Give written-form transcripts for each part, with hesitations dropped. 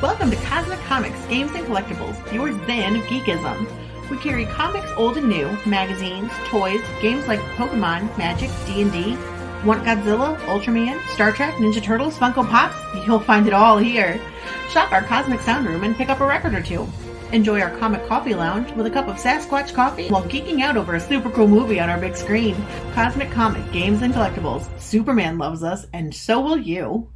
Welcome to Cosmic Comics, Games and Collectibles, your zen of geekism. We carry comics old and new, magazines, toys, games like Pokemon, Magic, D&D. Want Godzilla, Ultraman, Star Trek, Ninja Turtles, Funko Pops? You'll find it all here. Shop our Cosmic Sound Room and pick up a record or two. Enjoy our Comic Coffee Lounge with a cup of Sasquatch coffee while geeking out over a super cool movie on our big screen. Cosmic Comic, Games and Collectibles. Superman loves us, and so will you.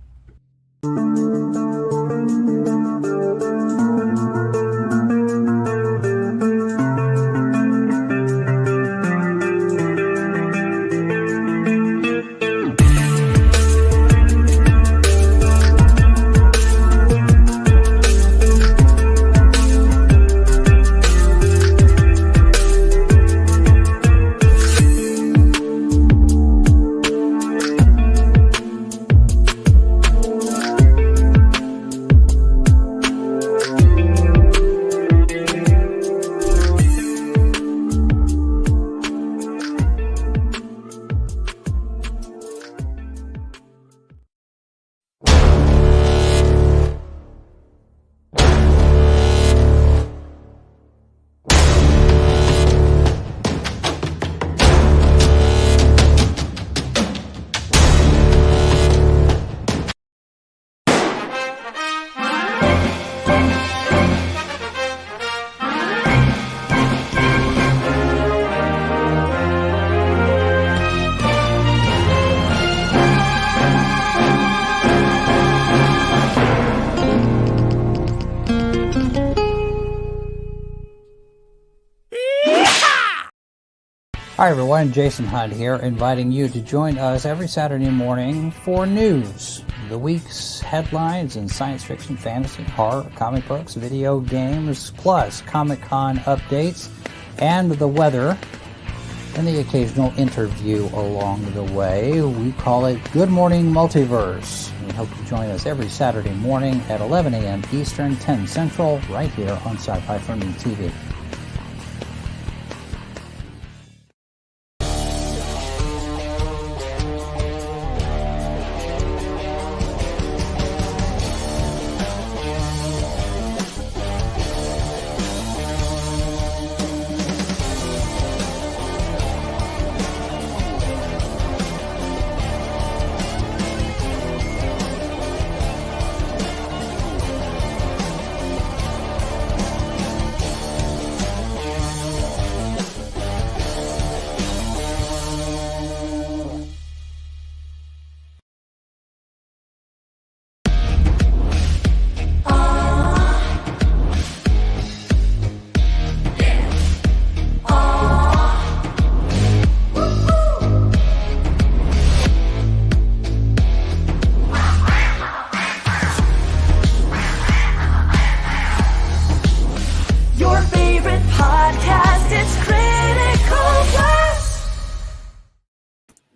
Hi everyone, Jason Hunt here, inviting you to join us every Saturday morning for news, the week's headlines in science fiction, fantasy, horror, comic books, video games, plus Comic-Con updates and the weather, and the occasional interview along the way. We call it Good Morning Multiverse. We hope you join us every Saturday morning at 11 a.m. Eastern, 10 Central, right here on Sci-Fi For Me TV.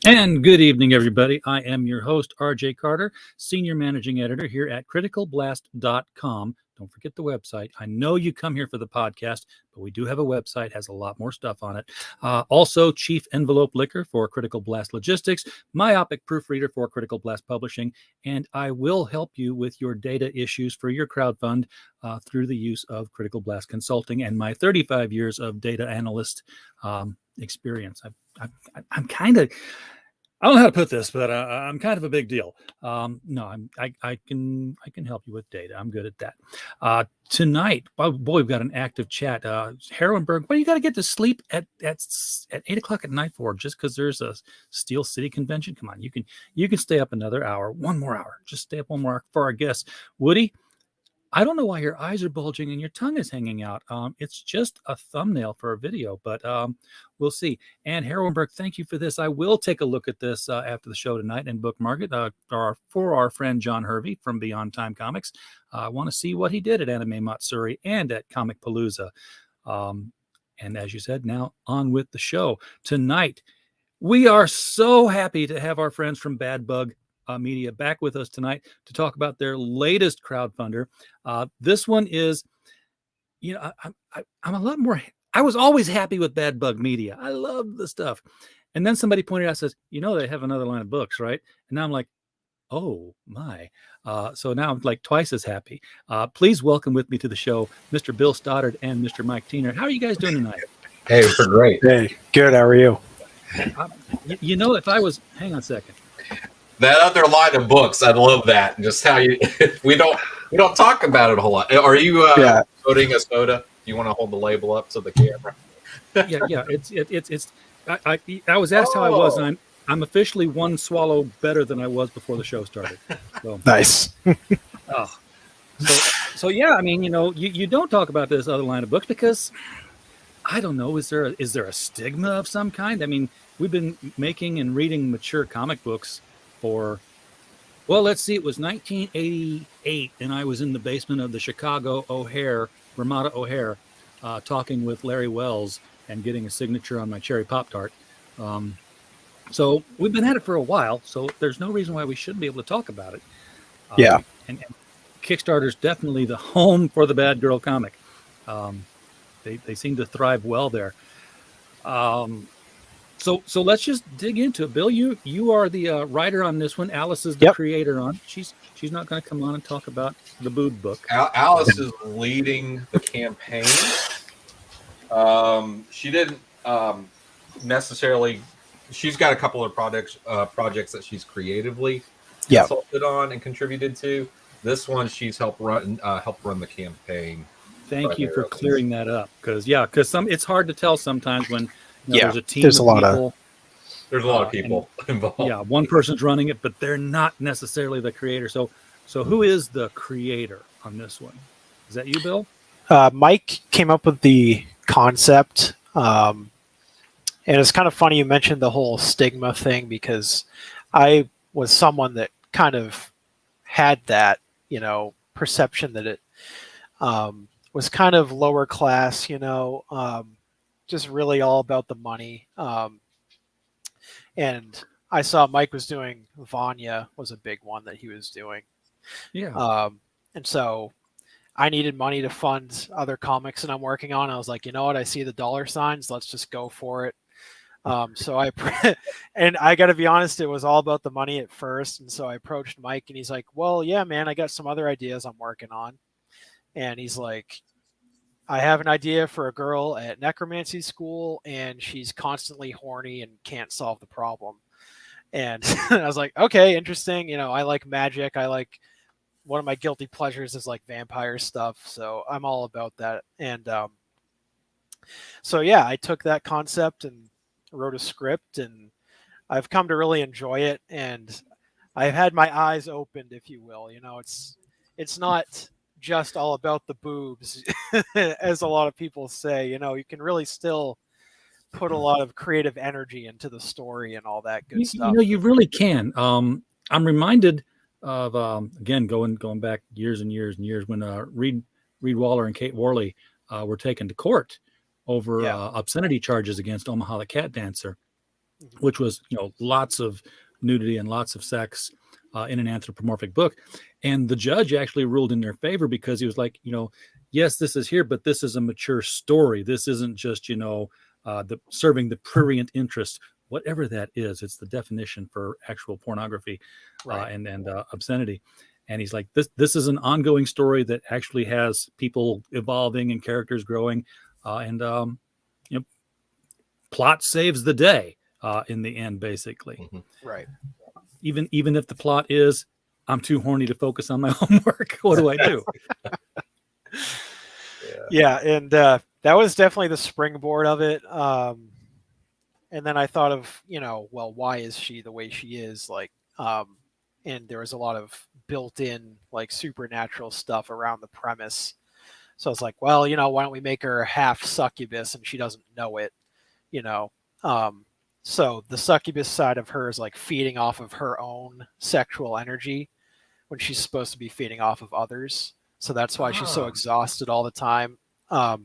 And good evening, everybody. I am your host, RJ Carter, Senior Managing Editor here at criticalblast.com. Don't forget the website. I know you come here for the podcast, but we do have a website, has a lot more stuff on it. Also, Chief Envelope Licker for Critical Blast Logistics, Myopic Proofreader for Critical Blast Publishing, and I will help you with your data issues for your crowdfund through the use of Critical Blast Consulting and my 35 years of data analyst experience. I'm kind of, I don't know how to put this, but I'm kind of a big deal. I can help you with data. I'm good at that. Tonight, boy, we've got an active chat. Harrenberg, what do you got to get to sleep at 8:00 at night for? Just because there's a Steel City convention? Come on, you can stay up another hour, one more hour. Just stay up one more hour for our guests. Woody, I don't know why your eyes are bulging and your tongue is hanging out. It's just a thumbnail for a video, but we'll see. And Harrenberg, thank you for this. I will take a look at this after the show tonight and bookmark it for our friend John Hervey from Beyond Time Comics. I want to see what he did at Anime Matsuri and at Comic Palooza. And as you said, now on with the show. Tonight, we are so happy to have our friends from Bad Bug Media back with us tonight to talk about their latest crowdfunder. This one is, I'm a lot more. I was always happy with Bad Bug Media. I love the stuff. And then somebody pointed out, says, they have another line of books, right? And now I'm like, Oh my. So now I'm like twice as happy. Please welcome with me to the show, Mr. Bill Stoddard and Mr. Mike Tiener. How are you guys doing tonight? Hey, we're great. Hey, good. How are you? You know, if I was, hang on a second. That other line of books, I love that. Just how you we don't talk about it a whole lot. Are you voting a soda? Do you want to hold the label up to the camera? Yeah. I was asked how I was, and I'm officially one swallow better than I was before the show started. So, Nice. So yeah, I mean, you know, you don't talk about this other line of books because I don't know. Is there a stigma of some kind? I mean, we've been making and reading mature comic books for, well, let's see, it was 1988, and I was in the basement of the Chicago Ramada O'Hare, talking with Larry Wells and getting a signature on my cherry Pop-Tart. So we've been at it for a while, so there's no reason why we shouldn't be able to talk about it. And Kickstarter's definitely the home for the Bad Girl comic. They seem to thrive well there. So let's just dig into it. Bill, you are the writer on this one. Alice is the creator on. She's not going to come on and talk about the Booed book. Alice is leading the campaign. She didn't necessarily. She's got a couple of projects that she's creatively consulted on and contributed to. This one, she's helped run the campaign. Thank you for clearing that up, because it's hard to tell sometimes when there's a team. There's of a lot people. There's a lot of people involved. Yeah, one person's running it, but they're not necessarily the creator. So who is the creator on this one? Is that you, Bill? Mike came up with the concept, and it's kind of funny you mentioned the whole stigma thing, because I was someone that kind of had that, perception that it was kind of lower class, just really all about the money. And I saw Mike was doing Vanya was a big one that he was doing. Yeah. And so I needed money to fund other comics that I'm working on. I was like, you know what? I see the dollar signs. Let's just go for it. And I got to be honest, it was all about the money at first. And so I approached Mike and he's like, well, yeah, man, I got some other ideas I'm working on. And he's like, I have an idea for a girl at necromancy school and she's constantly horny and can't solve the problem. And I was like, okay, interesting. I like magic. I like, one of my guilty pleasures is like vampire stuff. So I'm all about that. And so, yeah, I took that concept and wrote a script, and I've come to really enjoy it. And I've had my eyes opened, if you will. It's not just all about the boobs, as a lot of people say. You can really still put a lot of creative energy into the story and all that good stuff. You really can. I'm reminded of again going back years and years and years when Reed Waller and Kate Worley were taken to court over obscenity charges against Omaha the Cat Dancer, which was lots of nudity and lots of sex in an anthropomorphic book. And the judge actually ruled in their favor because he was like, yes, this is here, but this is a mature story. This isn't just, serving the prurient interest, whatever that is. It's the definition for actual pornography and obscenity. And he's like, this is an ongoing story that actually has people evolving and characters growing. Plot saves the day in the end, basically. Mm-hmm. Right. Even if the plot is, I'm too horny to focus on my homework. What do I do? Yeah, and that was definitely the springboard of it. And then I thought of, well, why is she the way she is? And there was a lot of built-in, supernatural stuff around the premise. So I was like, well, why don't we make her half succubus and she doesn't know it, So the succubus side of her is feeding off of her own sexual energy when she's supposed to be feeding off of others. So that's why she's so exhausted all the time. I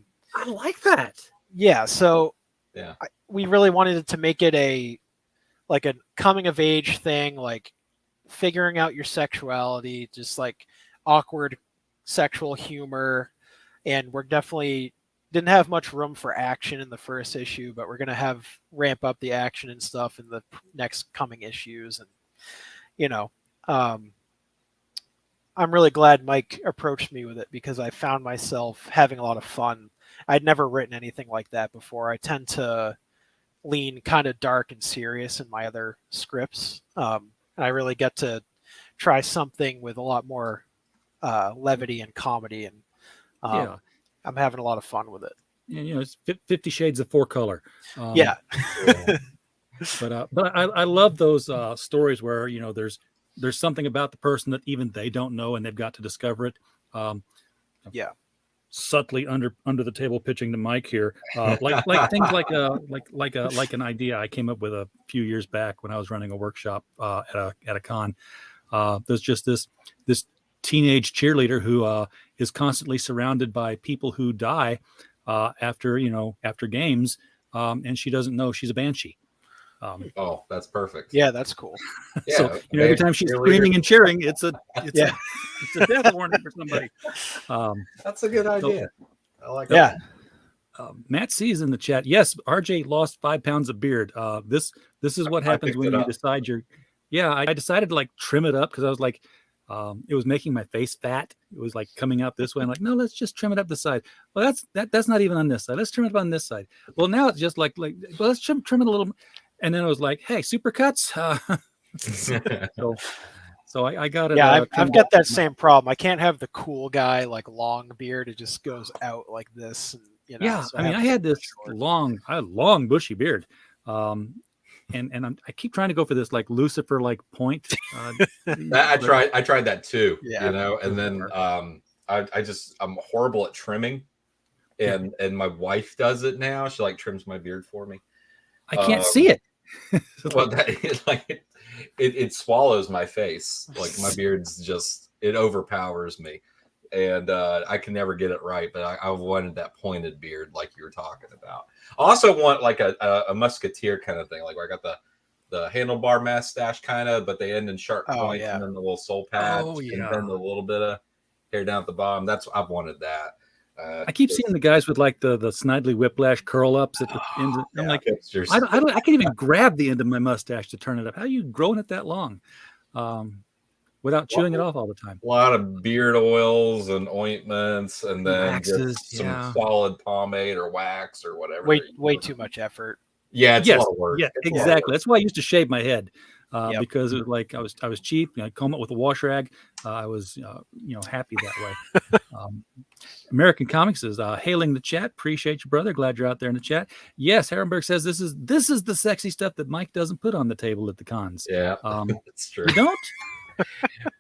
like that. Yeah. So yeah, we really wanted to make it a coming of age thing, figuring out your sexuality, just awkward sexual humor. And we're definitely didn't have much room for action in the first issue, but we're going to ramp up the action and stuff in the next coming issues. And, I'm really glad Mike approached me with it because I found myself having a lot of fun. I'd never written anything like that before. I tend to lean kind of dark and serious in my other scripts. And I really get to try something with a lot more levity and comedy, and I'm having a lot of fun with it. And it's 50 Shades of 4-color. Yeah. But I love those stories where there's something about the person that even they don't know, and they've got to discover it. Yeah. Subtly under the table pitching to Mike here, like things like an idea I came up with a few years back when I was running a workshop at a con. There's just this teenage cheerleader who is constantly surrounded by people who die after games, and she doesn't know she's a banshee. Oh, that's perfect. Yeah, that's cool. So every time she's screaming and cheering, it's a death warning for somebody. That's a good idea. I like that. Matt C is in the chat. Yes, RJ lost 5 pounds of beard. This is what happens when you decide I decided to like trim it up because I was like, it was making my face fat. It was like coming out this way. I'm like, no, let's just trim it up the side. Well, that's not even on this side. Let's trim it up on this side. Well, now it's just like well, let's trim it a little. And then I was like, hey, supercuts. So I got it. Yeah, I've got that same problem. I can't have the cool guy like long beard. It just goes out like this. And, yeah, so I had this long bushy beard. And I keep trying to go for this like Lucifer like point. I tried that too. Yeah. And then I'm horrible at trimming, and my wife does it now. She like trims my beard for me. I can't see it. Well, it swallows my face. Like my beard's just, it overpowers me, and I can never get it right. But I wanted that pointed beard like you were talking about. I also want like a musketeer kind of thing. Like where I got the handlebar mustache kind of, but they end in sharp points, and then the little soul patch, and then a little bit of hair down at the bottom. I've wanted that. I keep seeing the guys with like the Snidely Whiplash curl ups at the end. I'm like, I can't even grab the end of my mustache to turn it up. How are you growing it that long, without chewing it off all the time? A lot of beard oils and ointments, and then waxes, just some solid pomade or wax or whatever. Way too much effort. Yeah, it's a lot of work. Yeah, exactly. That's why I used to shave my head. Because it was like I was cheap. I comb it with a wash rag. I was happy that way. American Comics is hailing the chat. Appreciate you, brother. Glad you're out there in the chat. Yes, Herrenberg says this is the sexy stuff that Mike doesn't put on the table at the cons. Yeah, that's true. You don't?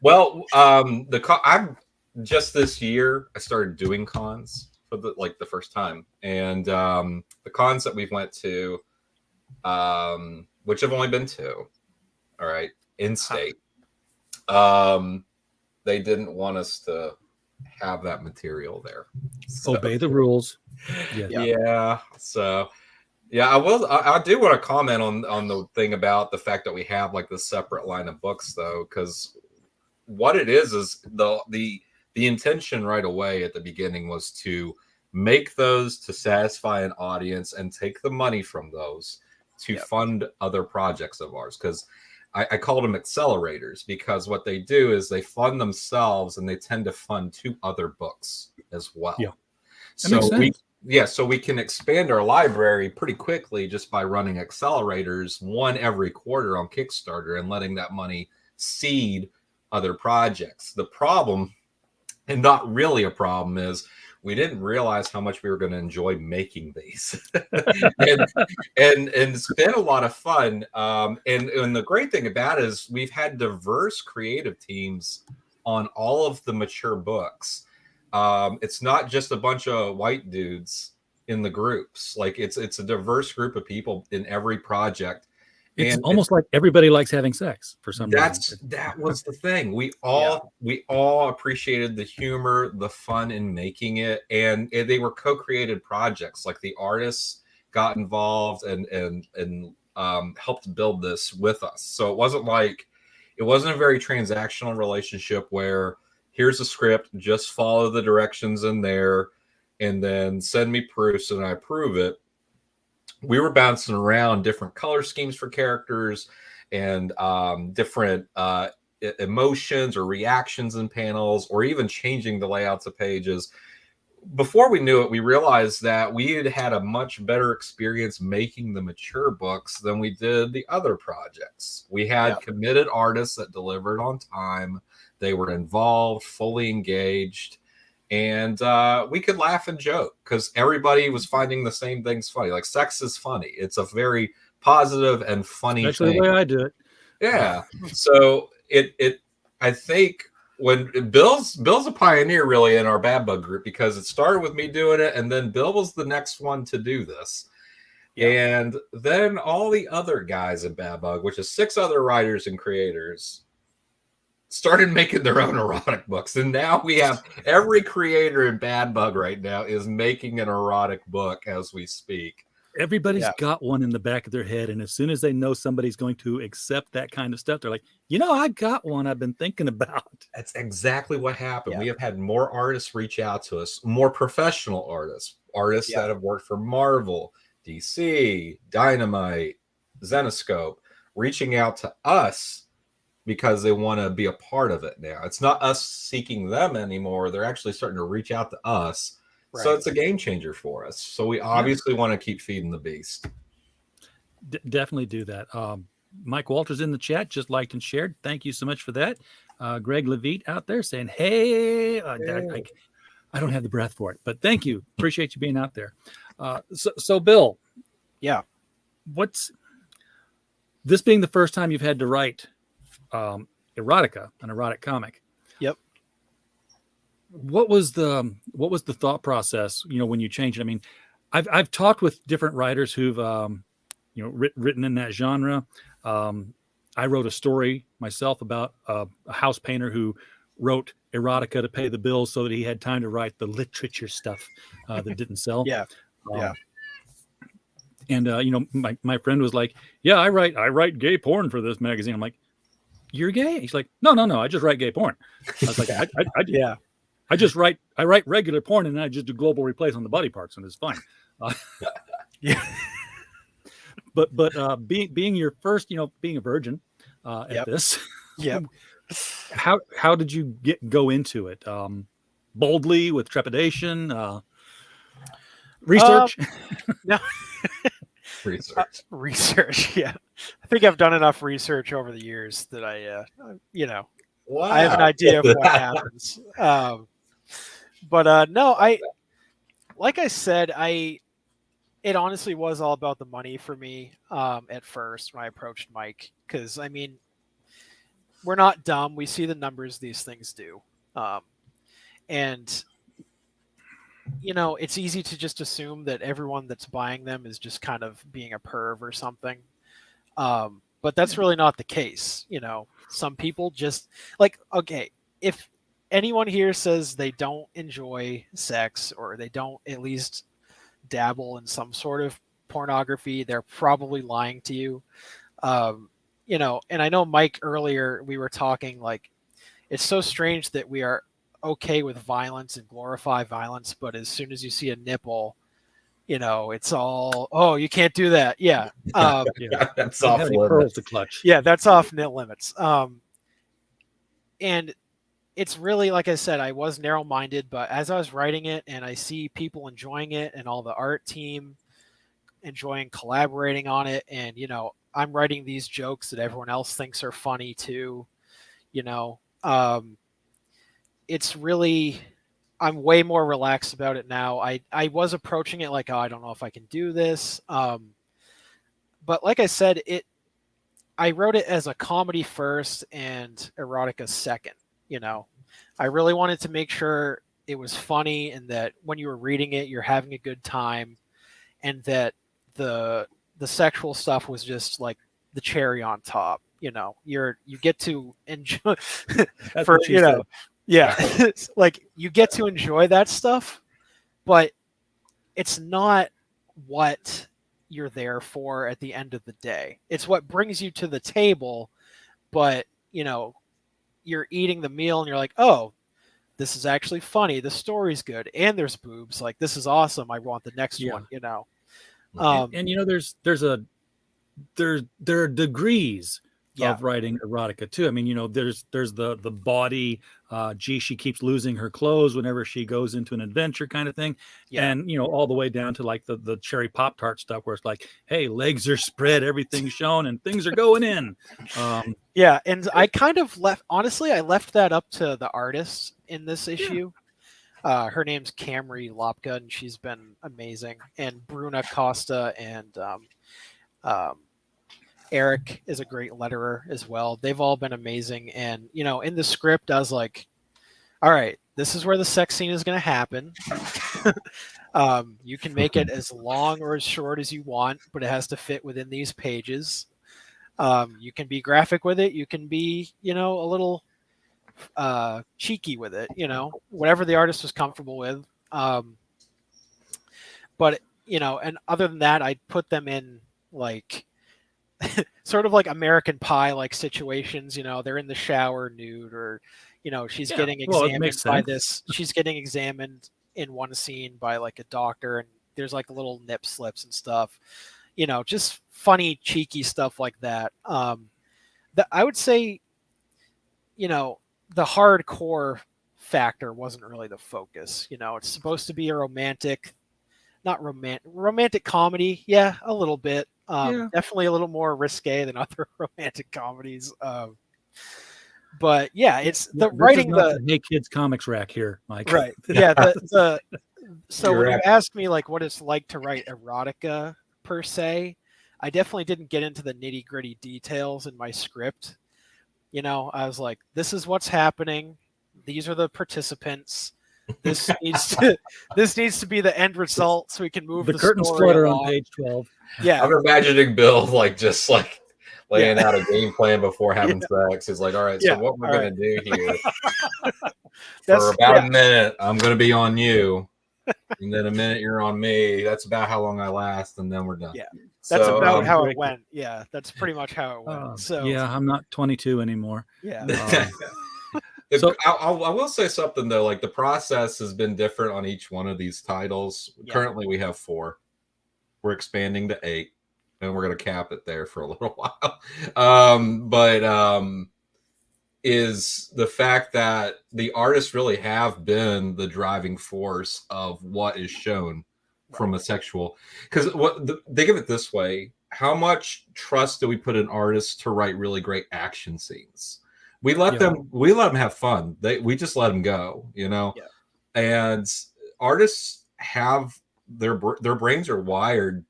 Well, I'm just this year I started doing cons for the first time, and the cons that we went to, which have only been 2. All right, in state. They didn't want us to have that material there. So, obey the rules. Yeah. So, yeah, I do want to comment on the thing about the fact that we have like the separate line of books, though, because what it is the intention right away at the beginning was to make those to satisfy an audience and take the money from those to fund other projects of ours, because I called them accelerators, because what they do is they fund themselves and they tend to fund 2 other books as well. Yeah. So we can expand our library pretty quickly just by running accelerators, 1 every quarter on Kickstarter, and letting that money seed other projects. The problem, and not really a problem, is we didn't realize how much we were going to enjoy making these. and it's been a lot of fun. And the great thing about it is we've had diverse creative teams on all of the mature books. It's not just a bunch of white dudes in the groups. Like it's a diverse group of people in every project. It's almost like everybody likes having sex for some reason. That was the thing. We all appreciated the humor, the fun in making it, and they were co-created projects. Like the artists got involved and helped build this with us. So it wasn't a very transactional relationship where here's a script, just follow the directions in there, and then send me proofs and I approve it. We were bouncing around different color schemes for characters and different emotions or reactions in panels, or even changing the layouts of pages. Before we knew it, we realized that we had had a much better experience making the mature books than we did the other projects. We had committed artists that delivered on time. They were involved, fully engaged, and we could laugh and joke because everybody was finding the same things funny. Like, sex is funny. It's a very positive and funny Especially thing. the way I do it. Yeah. So I think when Bill's a pioneer really in our Bad Bug group, because it started with me doing it, and then Bill was the next one to do this. Yeah. And then all the other guys in Bad Bug, which is 6 other writers and creators, started making their own erotic books. And now we have every creator in Bad Bug right now is making an erotic book as we speak. Everybody's got one in the back of their head, and as soon as they know somebody's going to accept that kind of stuff, they're like, I got one I've been thinking about. That's exactly what happened. We have had more artists reach out to us, more professional artists that have worked for Marvel, DC, Dynamite, Zenoscope, reaching out to us because they want to be a part of it now. It's not us seeking them anymore. They're actually starting to reach out to us. Right. So it's a game changer for us. So we obviously want to keep feeding the beast. Definitely do that. Mike Walters in the chat just liked and shared. Thank you so much for that. Greg Levitt out there saying, hey. I don't have the breath for it, but thank you. Appreciate you being out there. So Bill. Yeah. What's this being the first time you've had to write erotica, an erotic comic? Yep. What was the thought process, when you changed it? I mean, I've talked with different writers who've, written in that genre. I wrote a story myself about a house painter who wrote erotica to pay the bills so that he had time to write the literature stuff that didn't sell. And my friend was like, "Yeah, I write gay porn for this magazine." I'm like, "You're gay?" He's like, "No, I just write gay porn." I was like, I write regular porn, and then I just do global replays on the body parts, and it's fine. But being your first, being a virgin at this, how did you go into it? Boldly, with trepidation, research? No. Research. Yeah, I think I've done enough research over the years that I have an idea of what happens. But no, like I said, it honestly was all about the money for me at first when I approached Mike, because I mean, we're not dumb. We see the numbers these things do. And it's easy to just assume that everyone that's buying them is just kind of being a perv or something. But that's really not the case. Some people just okay, if anyone here says they don't enjoy sex, or they don't at least dabble in some sort of pornography, they're probably lying to you. And I know Mike earlier, we were talking, like, it's so strange that we are okay with violence and glorify violence, but as soon as you see a nipple, it's all, oh, you can't do that. Yeah. That's off limits to clutch. Yeah, that's off limits. And it's really, like I said, I was narrow-minded, but as I was writing it and I see people enjoying it and all the art team enjoying collaborating on it, and I'm writing these jokes that everyone else thinks are funny too, it's really, I'm way more relaxed about it now. I was approaching it like, oh, I don't know if I can do this. But like I said, I wrote it as a comedy first and erotica second. I really wanted to make sure it was funny, and that when you were reading it, you're having a good time, and that the sexual stuff was just like the cherry on top. You get to enjoy for like you get to enjoy that stuff, but it's not what you're there for at the end of the day. It's what brings you to the table, but you're eating the meal and you're like, oh, this is actually funny, the story's good, and there's boobs, like, this is awesome, I want the next one. And there are degrees of writing erotica too. I mean, there's the body, she keeps losing her clothes whenever she goes into an adventure kind of thing. Yeah. And, all the way down to like the cherry Pop-Tart stuff where it's like, hey, legs are spread, everything's shown, and things are going in. Yeah. And I kind of I left that up to the artist in this issue. Her name's Camry Lopka, and she's been amazing. And Bruna Costa and Eric is a great letterer as well. They've all been amazing. And, in the script, I was like, all right, this is where the sex scene is going to happen. You can make it as long or as short as you want, but it has to fit within these pages. You can be graphic with it. You can be, a little cheeky with it, whatever the artist was comfortable with. But, and other than that, I put them in like sort of like American Pie like situations. They're in the shower nude, or she's getting examined by this. She's getting examined in one scene by like a doctor, and there's like little nip slips and stuff. Just funny, cheeky stuff like that. I would say, the hardcore factor wasn't really the focus. It's supposed to be a romantic comedy. Yeah, a little bit. Definitely a little more risque than other romantic comedies. But yeah, it's the writing the Hey Kids Comics rack here, Mike. Right. Yeah. So when you ask me like what it's like to write erotica per se, I definitely didn't get into the nitty gritty details in my script. I was like, this is what's happening. These are the participants. This needs to be the end result so we can move the curtains story flutter along. on page 12. Yeah. I'm imagining Bill just laying out a game plan before having sex. He's like, all right, so what we're going to do here for about a minute, I'm going to be on you. And then a minute you're on me. That's about how long I last. And then we're done. Yeah. That's about how it went. Yeah. That's pretty much how it went. So yeah, I'm not 22 anymore. Yeah. So I will say something though, like the process has been different on each one of these titles. Yeah. Currently we have 4. We're expanding to 8, and we're going to cap it there for a little while. Is the fact that the artists really have been the driving force of what is shown from a sexual, because they give it this way: how much trust do we put in artists to write really great action scenes? We let them have fun. We just let them go, and artists have their brains are wired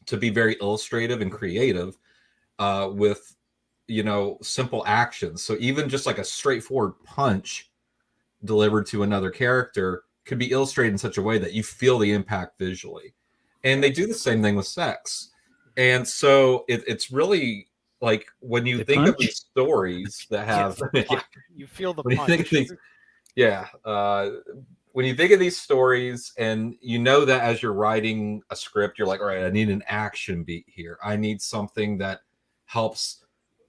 to be very illustrative and creative with simple actions. So even just like a straightforward punch delivered to another character could be illustrated in such a way that you feel the impact visually. And they do the same thing with sex. And so it's really like when you think of these stories that have you feel the when punch. You think of these, when you think of these stories and that as you're writing a script, you're like, all right, I need an action beat here. I need something that helps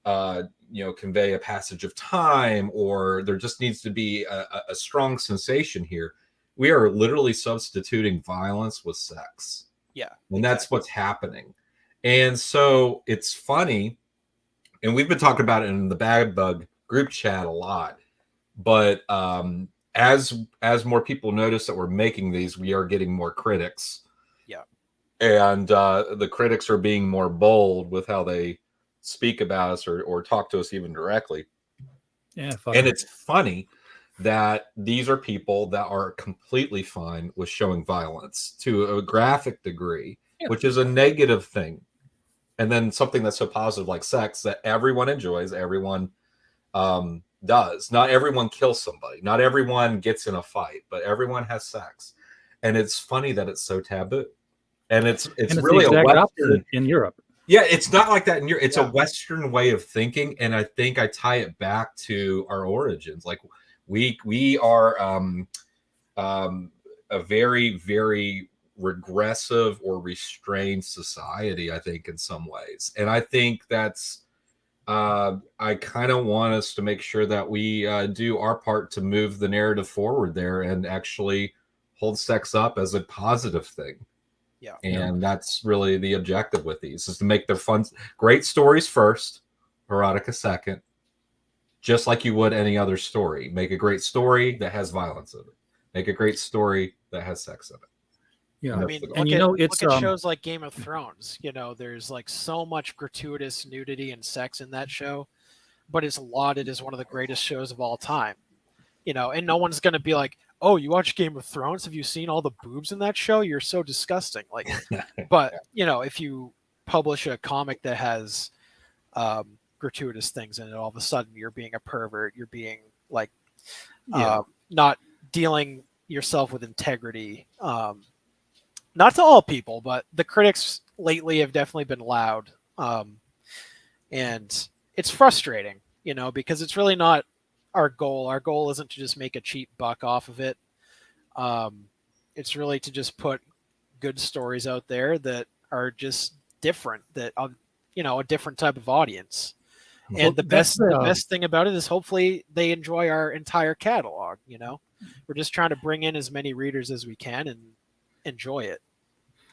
convey a passage of time, or there just needs to be a strong sensation here. We are literally substituting violence with sex. Yeah. And that's what's happening. And so it's funny, and we've been talking about it in the Bad Bug group chat a lot, but as more people notice that we're making these, we are getting more critics. Yeah. And the critics are being more bold with how they speak about us or talk to us even directly. Yeah. And it's funny that these are people that are completely fine with showing violence to a graphic degree, which is a negative thing. And then something that's so positive like sex that everyone enjoys, everyone does. Not everyone kills somebody. Not everyone gets in a fight, but everyone has sex. And it's funny that it's so taboo. And it's really the a Western in Europe. Yeah, it's not like that in Europe. It's a Western way of thinking, and I think I tie it back to our origins. Like we are a very, very regressive or restrained society, I think, in some ways. And I think that's I kind of want us to make sure that we do our part to move the narrative forward there and actually hold sex up as a positive thing. Yeah. And that's really the objective with these, is to make their fun, great stories first, erotica second, just like you would any other story. Make a great story that has violence in it. Make a great story that has sex in it. Yeah, I mean, and look at shows like Game of Thrones. There's like so much gratuitous nudity and sex in that show, but it's lauded as one of the greatest shows of all time. And no one's gonna be like, "Oh, you watch Game of Thrones? Have you seen all the boobs in that show? You're so disgusting." Like, but if you publish a comic that has gratuitous things in it, all of a sudden you're being a pervert. You're being like not dealing yourself with integrity. Not to all people, but the critics lately have definitely been loud. And it's frustrating, because it's really not our goal. Our goal isn't to just make a cheap buck off of it. It's really to just put good stories out there that are just different, that a different type of audience. And the best thing about it is hopefully they enjoy our entire catalog. We're just trying to bring in as many readers as we can and enjoy it.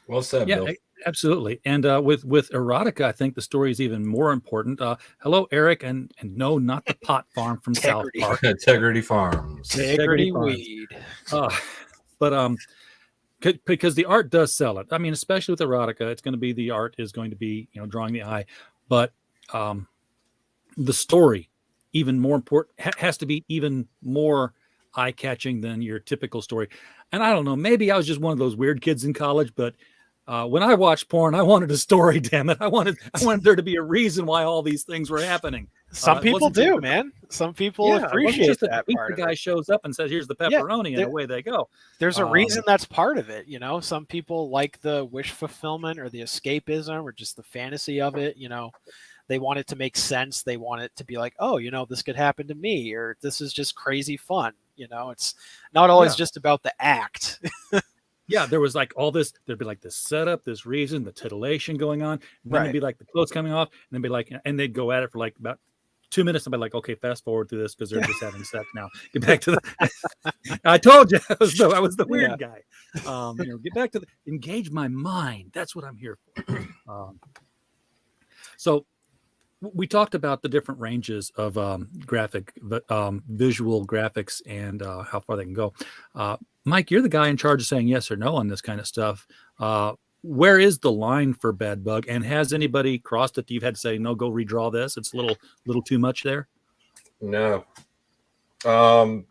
Well said, yeah, Bill. Absolutely. And with erotica, I think the story is even more important. Hello, Eric, and no, not the pot farm from South Park. Integrity Farms. Integrity weed. But because the art does sell it. I mean, especially with erotica, it's going to be, the art is going to be, drawing the eye, but the story, even more important, has to be even more eye-catching than your typical story. And I don't know, maybe I was just one of those weird kids in college, but when I watched porn, I wanted a story. Damn it, I wanted there to be a reason why all these things were happening. Some people do, man. Some people appreciate that part. The guy shows up and says, "Here's the pepperoni," and away they go. There's a reason that's part of it. Some people like the wish fulfillment or the escapism or just the fantasy of it. They want it to make sense. They want it to be like, oh, this could happen to me, or this is just crazy fun. It's not always just about the act. Yeah, there was like all this. There'd be like this setup, this reason, the titillation going on. And then it'd be like the clothes coming off, and then be like, and they'd go at it for like about 2 minutes. And be like, okay, fast forward through this because they're just having sex now. Get back to the. I told you, I was the weird guy. Get back to engage my mind. That's what I'm here for. So we talked about the different ranges of visual graphics and how far they can go. Mike, you're the guy in charge of saying yes or no on this kind of stuff. Where is the line for Bad Bug? And has anybody crossed it? You've had to say, no, go redraw this. It's a little too much there. No. Open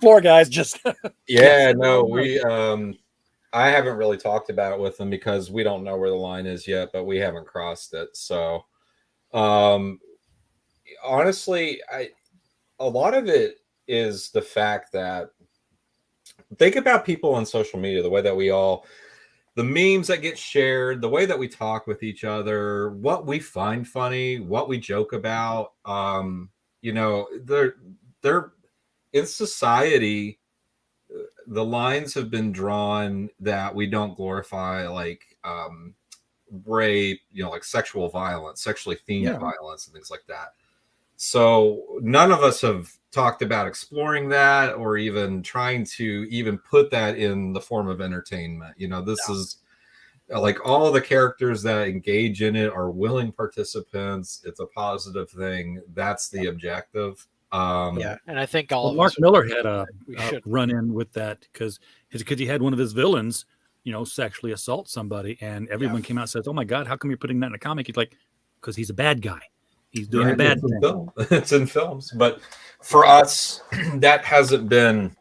floor, guys. Just yeah, no, we I haven't really talked about it with them because we don't know where the line is yet, but we haven't crossed it. So honestly, a lot of it is the fact that, think about people on social media, the way that the memes that get shared, the way that we talk with each other, what we find funny, what we joke about. They're in society, the lines have been drawn that we don't glorify, like rape, like sexual violence, sexually themed violence, and things like that. So none of us have talked about exploring that or even trying to even put that in the form of entertainment. This is like all of the characters that engage in it are willing participants. It's a positive thing. That's the objective. And I think Mark Miller had a run in with that because he had one of his villains, sexually assault somebody, and everyone came out and says, "Oh my God, how come you're putting that in a comic?" He's like, "Because he's a bad guy. He's doing a bad thing." It's in films, but for us, that hasn't been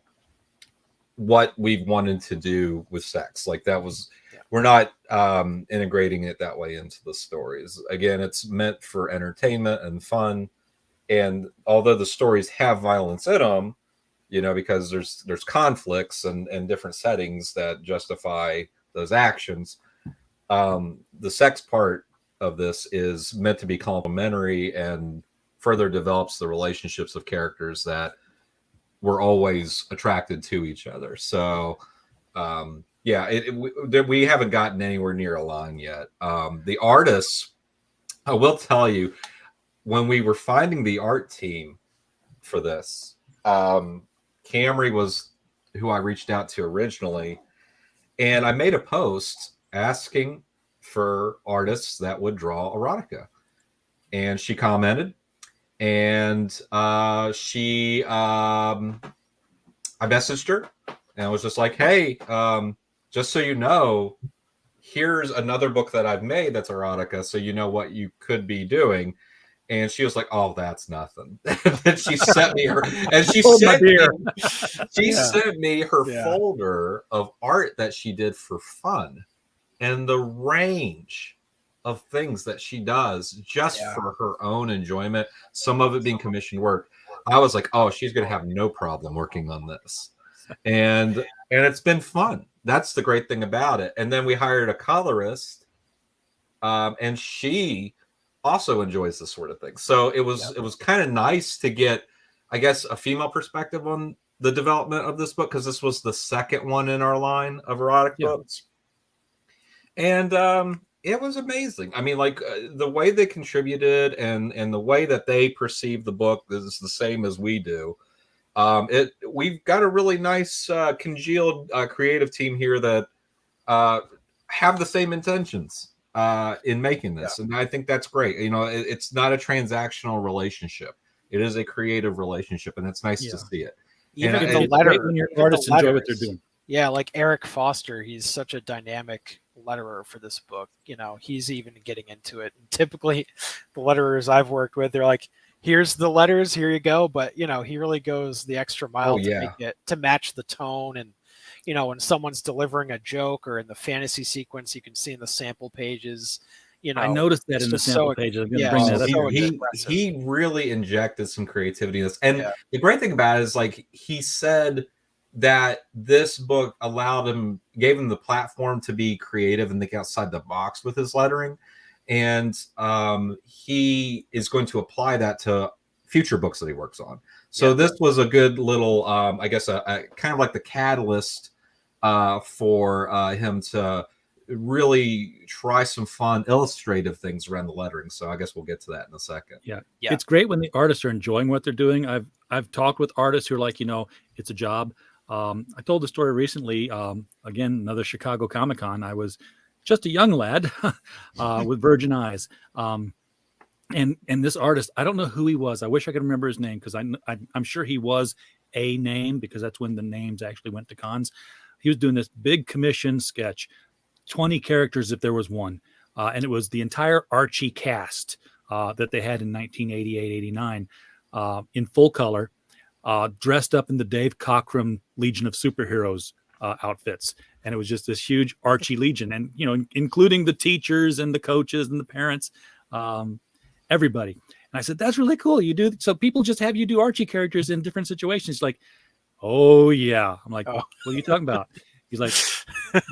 what we've wanted to do with sex. Like that was, we're not integrating it that way into the stories. Again, it's meant for entertainment and fun. And although the stories have violence in them, because there's conflicts and different settings that justify those actions, the sex part of this is meant to be complementary and further develops the relationships of characters that we're always attracted to each other. So, we haven't gotten anywhere near a line yet. The artists, I will tell you, when we were finding the art team for this, Camry was who I reached out to originally, and I made a post asking for artists that would draw erotica. and she commented, and I messaged her, and I was just like, hey, just so you know, here's another book that I've made that's erotica, so you know what you could be doing. And she was like, "Oh, that's nothing." And then she sent me her, and she sent me her folder of art that she did for fun, and the range of things that she does just for her own enjoyment. Some of it being commissioned work. I was like, "Oh, she's going to have no problem working on this," and it's been fun. That's the great thing about it. And then we hired a colorist, and she also enjoys this sort of thing. So it was kind of nice to get, I guess, a female perspective on the development of this book, because this was the second one in our line of erotic books. And it was amazing. I mean, like the way they contributed and the way that they perceive the book is the same as we do. We've got a really nice congealed creative team here that have the same intentions in making this, and I think that's great. You know, it's not a transactional relationship; it is a creative relationship, and it's nice to see it. Even the letter, when your artists enjoy what they're doing. Yeah, like Eric Foster, he's such a dynamic letterer for this book. You know, he's even getting into it. And typically, the letterers I've worked with, they're like, "Here's the letters, here you go." But you know, he really goes the extra mile to make it to match the tone. And you know, when someone's delivering a joke or in the fantasy sequence, you can see in the sample pages. You know, I noticed that in the sample pages. I'm going to bring that up. He really injected some creativity in this. And the great thing about it is, like, he said that this book gave him the platform to be creative and think outside the box with his lettering. And he is going to apply that to future books that he works on. So this was a good little, I guess, a kind of like the catalyst for him to really try some fun illustrative things around the lettering. So I guess we'll get to that in a second. Yeah. It's great when the artists are enjoying what they're doing. I've talked with artists who are like, you know, it's a job. I told the story recently, again, another Chicago Comic-Con. I was just a young lad with virgin eyes. And this artist, I don't know who he was. I wish I could remember his name, because I'm sure he was a name, because that's when the names actually went to cons. He was doing this big commission sketch, 20 characters if there was one. And it was the entire Archie cast that they had in 1988, 89 in full color, dressed up in the Dave Cockrum Legion of Superheroes outfits. And it was just this huge Archie Legion, and, you know, including the teachers and the coaches and the parents, everybody. And I said, that's really cool. You do. So people just have you do Archie characters in different situations. Like, oh yeah. I'm like, what are you talking about? He's like,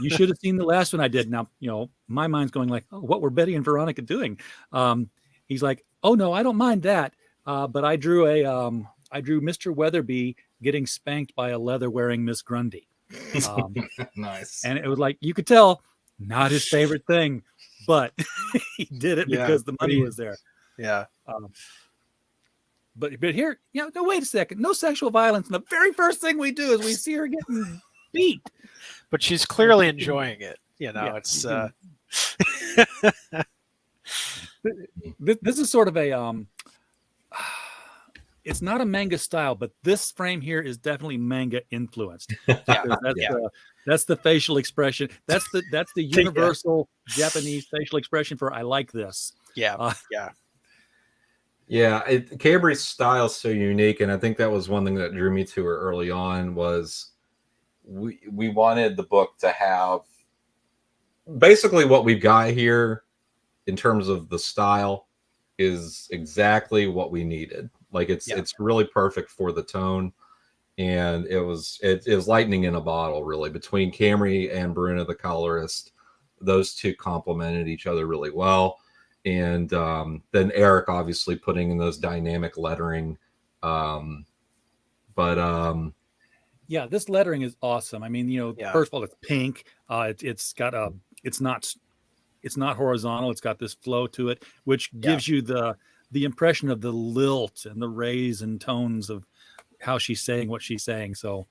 you should have seen the last one I did. Now, you know, my mind's going like, oh, what were Betty and Veronica doing? He's like, oh no, I don't mind that. But I drew Mr. Weatherby getting spanked by a leather wearing Miss Grundy. Nice. And it was like, you could tell, not his favorite thing, but he did it because the money was there. Yeah. But here, you know, no, wait a second. No sexual violence. And the very first thing we do is we see her getting beat. But she's clearly enjoying it. You know, it's this is sort of a it's not a manga style, but this frame here is definitely manga influenced. That's the facial expression. That's the universal Japanese facial expression for I like this. Cambri's style is so unique, and I think that was one thing that drew me to her early on. Was we wanted the book to have basically what we've got here in terms of the style is exactly what we needed. Like it's really perfect for the tone, and it was lightning in a bottle, really, between Camry and Bruna, the colorist. Those two complemented each other really well. And then Eric obviously putting in those dynamic lettering. This lettering is awesome. I mean, you know, first of all, it's pink. It's got it's not horizontal. It's got this flow to it, which gives you the impression of the lilt and the raise and tones of how she's saying what she's saying. So,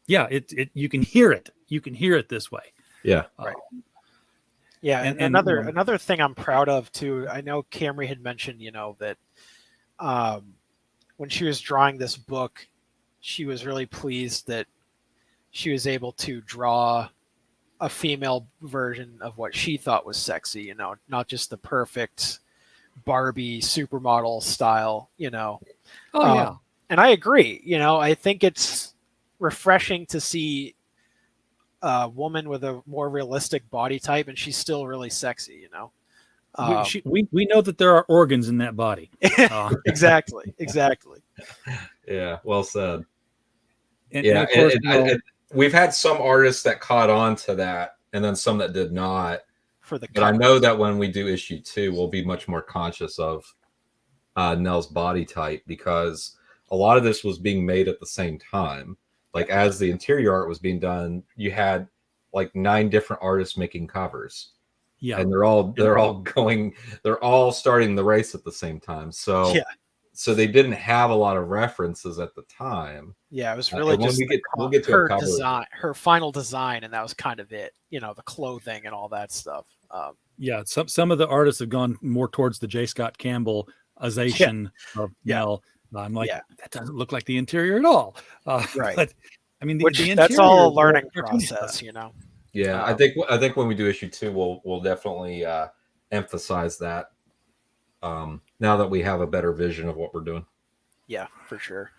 you can hear it. You can hear it this way. Yeah. Right. Yeah, And another thing I'm proud of too. I know Camry had mentioned, that when she was drawing this book, she was really pleased that she was able to draw a female version of what she thought was sexy, not just the perfect Barbie supermodel style, oh yeah, and I agree. I think it's refreshing to see a woman with a more realistic body type, and she's still really sexy. we know that there are organs in that body. Exactly. Yeah, well said. And Yeah, of course, we've had some artists that caught on to that, and then some that did not. For the But I know that when we do issue 2, we'll be much more conscious of Nell's body type, because a lot of this was being made at the same time. Like as the interior art was being done, you had like 9 different artists making covers. yeah, And they're all starting the race at the same time. So yeah. So they didn't have a lot of references at the time. Yeah, it was really just we'll get to her a cover. design, her final design, and that was kind of it. The clothing and all that stuff. Yeah, some of the artists have gone more towards the J. Scott Campbellization of Nell. I'm like, that doesn't look like the interior at all. Right. But I mean, the that's all a learning process, Yeah, I think when we do issue 2, we'll definitely emphasize that. Now that we have a better vision of what we're doing. Yeah, for sure.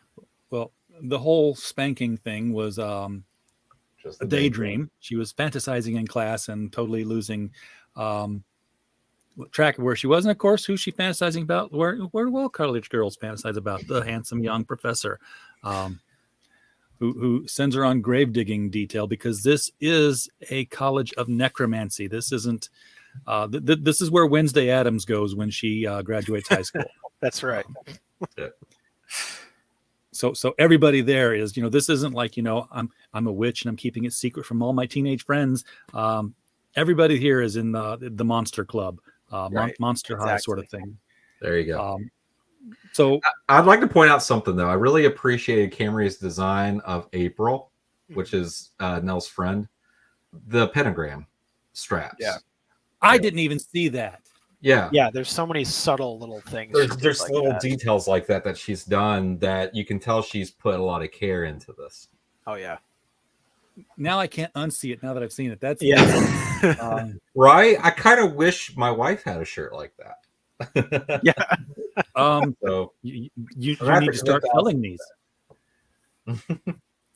Well, the whole spanking thing was just a daydream. She was fantasizing in class and totally losing track of where she was, and of course, who she fantasizing about? Where will college girls fantasize about? The handsome young professor, who sends her on grave digging detail, because this is a college of necromancy. This isn't. This is where Wednesday Addams goes when she graduates high school. That's right. So everybody there is, this isn't like, I'm a witch and I'm keeping it secret from all my teenage friends. Everybody here is in the monster club, monster high sort of thing. There you go. So I'd like to point out something though. I really appreciated Camry's design of April, which is Nell's friend, the pentagram straps. Yeah. I didn't even see that. Yeah. Yeah, there's so many subtle little things. There's like little details like that she's done that you can tell she's put a lot of care into this. Oh yeah. Now I can't unsee it now that I've seen it. That's right. I kind of wish my wife had a shirt like that. Yeah. So you need to start selling these.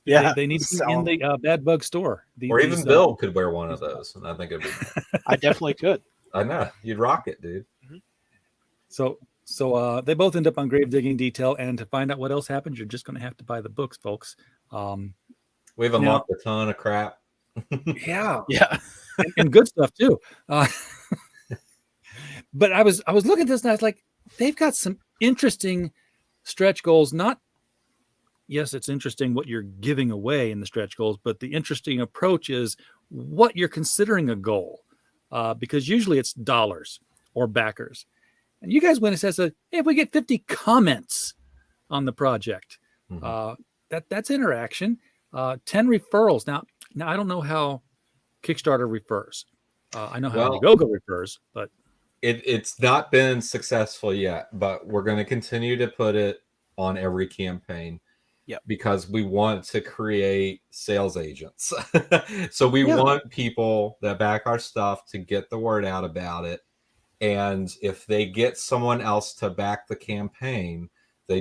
Yeah, they need to be in the Bad Bug store. Or even Bill could wear one of those, and I think it'd be. I definitely could. I know you'd rock it, dude. Mm-hmm. So they both end up on grave digging detail, and to find out what else happens, you're just going to have to buy the books, folks. We've unlocked a ton of crap. Yeah, and good stuff too. But I was looking at this and I was like, they've got some interesting stretch goals. Yes, it's interesting what you're giving away in the stretch goals, but the interesting approach is what you're considering a goal, because usually it's dollars or backers. And you guys went and said, hey, if we get 50 comments on the project, that's interaction. 10 referrals. Now I don't know how Kickstarter refers. I know how Indiegogo refers, but it's not been successful yet. But we're going to continue to put it on every campaign. Yeah, because we want to create sales agents. So we want people that back our stuff to get the word out about it. And if they get someone else to back the campaign, they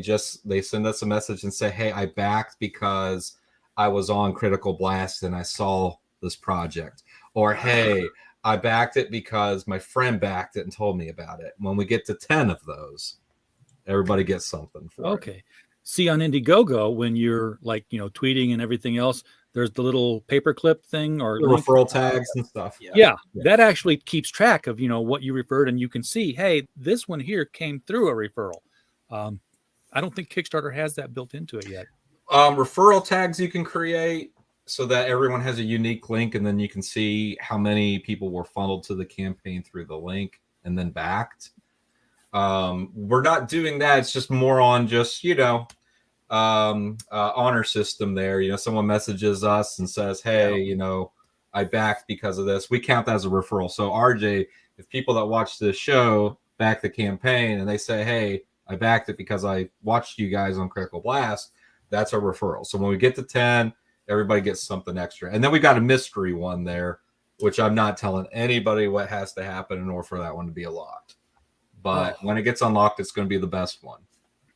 send us a message and say, hey, I backed because I was on Critical Blast and I saw this project. Or, hey, I backed it because my friend backed it and told me about it. When we get to 10 of those, everybody gets something for it. Okay. See, on Indiegogo, when you're like, tweeting and everything else, there's the little paperclip thing or referral tags and stuff. Yeah, that actually keeps track of, what you referred, and you can see, hey, this one here came through a referral. I don't think Kickstarter has that built into it yet. Referral tags you can create so that everyone has a unique link, and then you can see how many people were funneled to the campaign through the link and then backed. We're not doing that. It's just more on just, honor system there. Someone messages us and says, hey, I backed because of this. We count that as a referral. So RJ, if people that watch this show back the campaign and they say, hey, I backed it because I watched you guys on Critical Blast, that's a referral. So when we get to 10, everybody gets something extra. And then we got a mystery one there, which I'm not telling anybody what has to happen in order for that one to be unlocked. But when it gets unlocked, it's going to be the best one.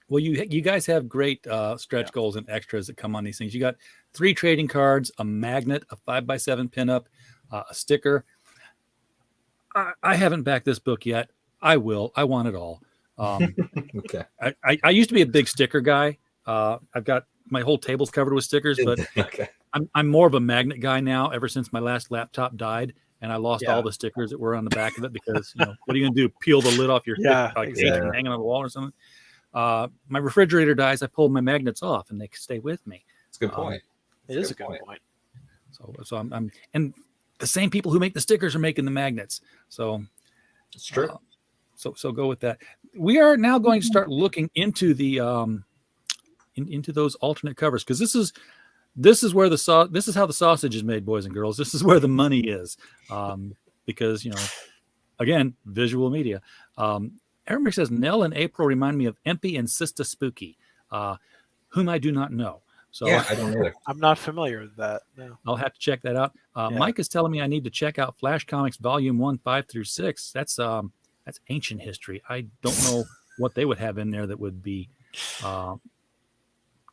Well, you guys have great stretch goals and extras that come on these things. You got 3 trading cards, a magnet, a 5x7 pinup, a sticker. I haven't backed this book yet. I will. I want it all. Okay. I used to be a big sticker guy. I've got my whole table's covered with stickers, but Okay. I'm more of a magnet guy now. Ever since my last laptop died, and I lost all the stickers that were on the back of it because what are you gonna do? Peel the lid off your sticker, hanging on the wall or something? My refrigerator dies. I pull my magnets off, and they stay with me. It's a good point. It is a good point. So I'm and the same people who make the stickers are making the magnets. So it's true. So go with that. We are now going to start looking into the into those alternate covers, because this is where this is how the sausage is made, boys and girls. This is where the money is, because again, visual media. Everybody says Nell and April remind me of Empy and Sista Spooky, whom I do not know. So yeah, I don't either. I'm not familiar with that. No. I'll have to check that out. Mike is telling me I need to check out Flash Comics Volume 1, 5-6. That's ancient history. I don't know what they would have in there that would be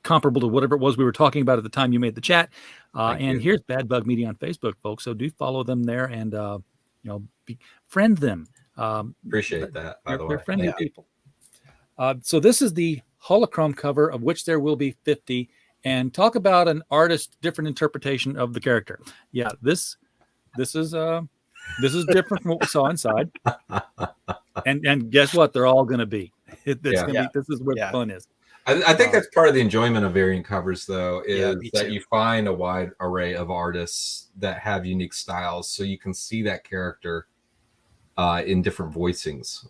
comparable to whatever it was we were talking about at the time you made the chat. And here's Bad Bug Media on Facebook, folks. So do follow them there and friend them. Appreciate that, by the way. They're friendly people. So this is the holochrome cover, of which there will be 50. And talk about an artist's different interpretation of the character. Yeah, this is different from what we saw inside. And guess what? They're all going to be. This is where the fun is. I think that's part of the enjoyment of variant covers, though, is that you find a wide array of artists that have unique styles, so you can see that character in different voicings.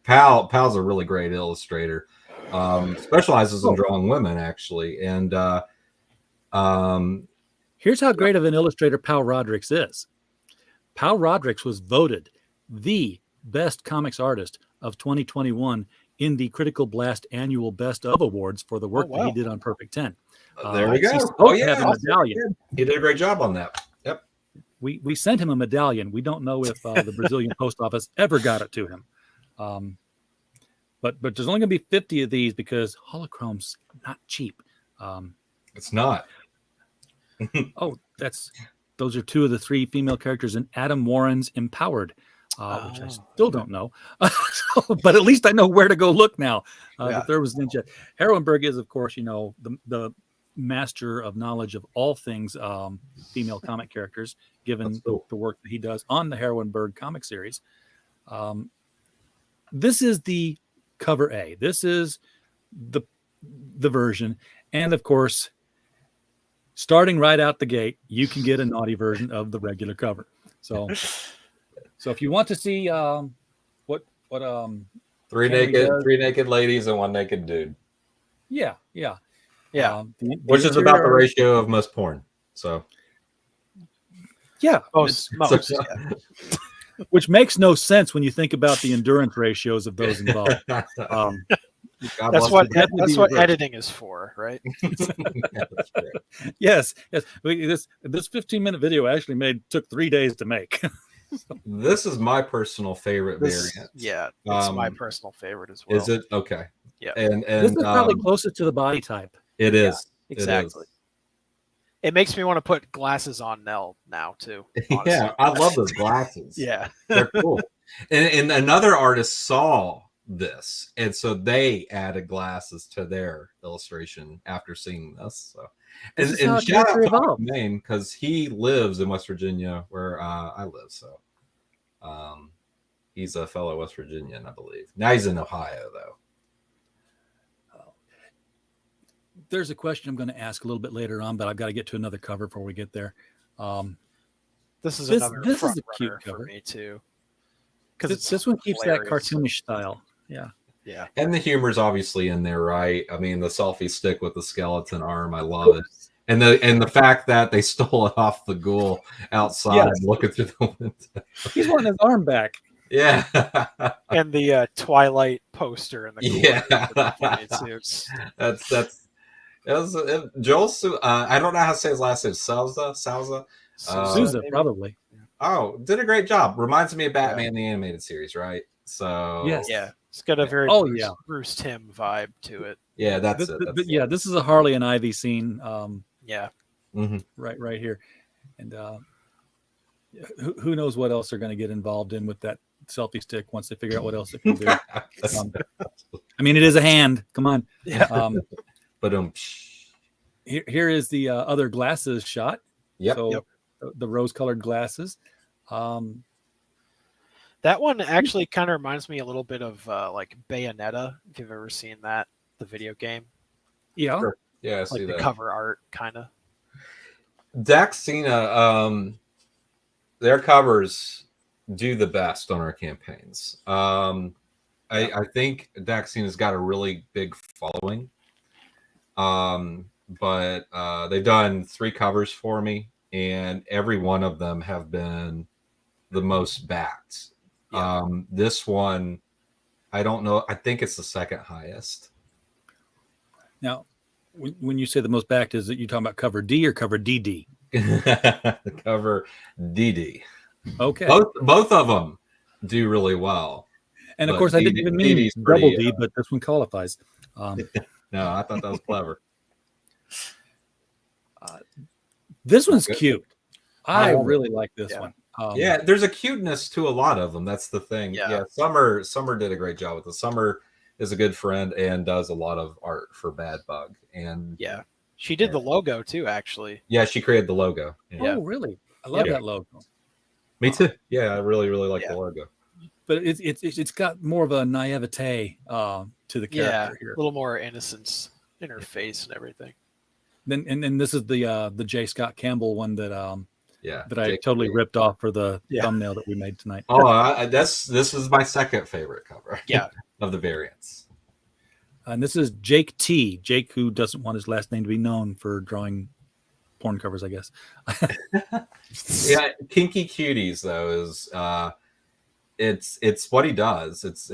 Pal's a really great illustrator. Specializes in drawing women, actually, and here's how great of an illustrator Pal Rodricks is. Pal Rodricks was voted the best comics artist of 2021 in the Critical Blast Annual Best of Awards for the work that he did on Perfect 10. There we go. Have a medallion. He did a great job on that. Yep. We sent him a medallion. We don't know if the Brazilian post office ever got it to him. But there's only going to be 50 of these because holochrome's not cheap. It's not. Those are 2 of the 3 female characters in Adam Warren's Empowered, which I still don't know. But at least I know where to go look now. The third was Ninja. Harrenberg is, of course, the master of knowledge of all things female comic characters, given the work that he does on the Harrenberg comic series. This is the cover A. This is the version. And of course, starting right out the gate, you can get a naughty version of the regular cover. So if you want to see what three naked ladies and 1 naked dude. Yeah. Which is about the ratio of most porn. So most. Which makes no sense when you think about the endurance ratios of those involved. That's what editing is for, right? That's great. Yes. This 15-minute video actually took 3 days to make. This is my personal favorite variant. Yeah, it's my personal favorite as well. Is it? Okay. Yeah. And this is probably closest to the body type. It is. Yeah, exactly. It makes me want to put glasses on Nell now too. Honestly. Yeah, I love those glasses. Yeah, they're cool. And another artist saw this, and so they added glasses to their illustration after seeing this. So, and shout out to Maine because he lives in West Virginia, where I live. So, he's a fellow West Virginian, I believe. Now he's in Ohio, though. There's a question I'm going to ask a little bit later on, but I've got to get to another cover before we get there. This is another this is a cute cover for me too, because this one keeps that cartoonish style. Yeah. And the humor's obviously in there, right? I mean, the selfie stick with the skeleton arm, I love it. And the fact that they stole it off the ghoul outside looking through the window. He's wanting his arm back. Yeah. And the Twilight poster in the corner. Yeah. Funny too. Joel. I don't know how to say his last name. Salza. Sousa, probably. Oh, did a great job. Reminds me of Batman the animated series, right? So yes, yeah, it's got a very Bruce Timm vibe to it. Yeah, that's it. This is a Harley and Ivy scene. Right here, and who knows what else they're going to get involved in with that selfie stick once they figure out what else it can do. I mean, it is a hand. Come on. Yeah. But here is the other glasses shot. Yep. So the rose-colored glasses. That one actually kind of reminds me a little bit of like Bayonetta, if you've ever seen that, the video game. Yeah. Sure. Yeah, I like see the that. cover art, kind of. Daxina, their covers do the best on our campaigns. I think Daxina's got a really big following. But they've done 3 covers for me, and every one of them have been the most backed. This one, I don't know. I think it's the second highest. Now, when you say the most backed, is it you talking about cover D or cover DD? Cover DD. Okay. Both of them do really well. And of course, I didn't even mean double D, but this one qualifies. No, I thought that was clever. This one's cute. I really like this one. Yeah, there's a cuteness to a lot of them. That's the thing. Yeah, Summer did a great job with it. Summer is a good friend and does a lot of art for Bad Bug. And she did the logo too, actually. Yeah, she created the logo. Yeah. Oh, really? I love that logo. Me too. Yeah, I really like the logo. But it's got more of a naivete to the character here. A little more innocence in her face and everything. Then and this is the J. Scott Campbell one that that I totally ripped off for the thumbnail that we made tonight. Oh, this is my second favorite cover. Of the variants. And this is Jake T. Jake, who doesn't want his last name to be known for drawing porn covers, I guess. Yeah, Kinky Cuties though is it's what he does. It's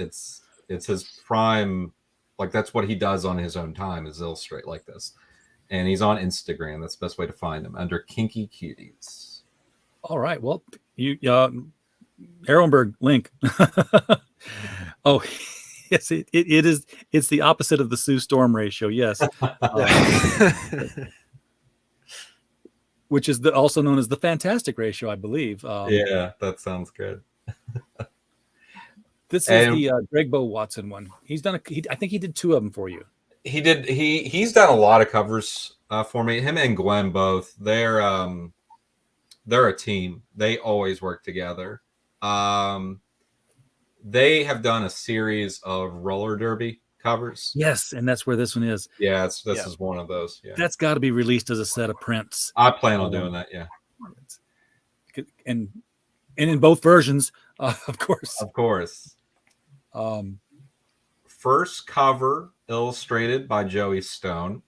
his prime, like that's what he does on his own time is illustrate like this. And he's on Instagram. That's the best way to find him, under Kinky Cuties. All right. Well, you Ehrenberg link. Oh, yes, it is. It's the opposite of the Sue Storm ratio. Yes. Which is also known as the fantastic ratio, I believe. Yeah, that sounds good. This is the Greg Bo Watson one. He's done I think he did 2 of them for you. He did. He's done a lot of covers for me. Him and Gwen both. They're a team. They always work together. They have done a series of roller derby covers. Yes, and that's where this one is. Yeah, this is one of those. Yeah, that's got to be released as a set of prints. I plan on doing that. Yeah, and in both versions, of course. Of course. First cover illustrated by Joey Stone,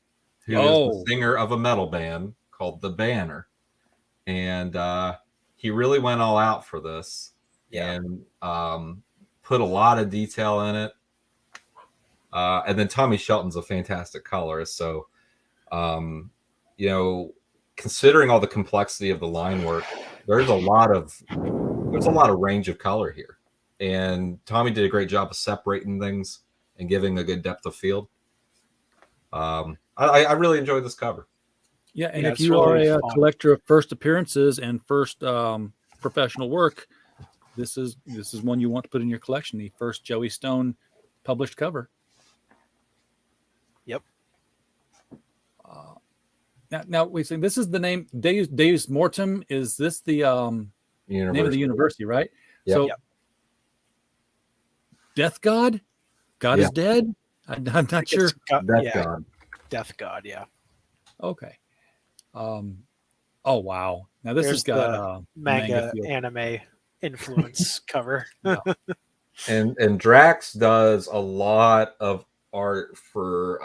who is the singer of a metal band called The Banner, and he really went all out for this and put a lot of detail in it. And then Tommy Shelton's a fantastic colorist, so considering all the complexity of the line work, there's a lot of range of color here, and Tommy did a great job of separating things and giving a good depth of field. I really enjoyed this cover. Yeah, and if you are a collector of first appearances and first professional work, this is one you want to put in your collection. The first Joey Stone published cover. Yep. Now wait, so this is the name Deus Mortem. Is this the name of the university, right? Yep. So, Death God, God is dead. I'm not sure. God. Death God. Yeah. Okay. Oh wow! Now this has got manga anime influence cover. And Drax does a lot of art for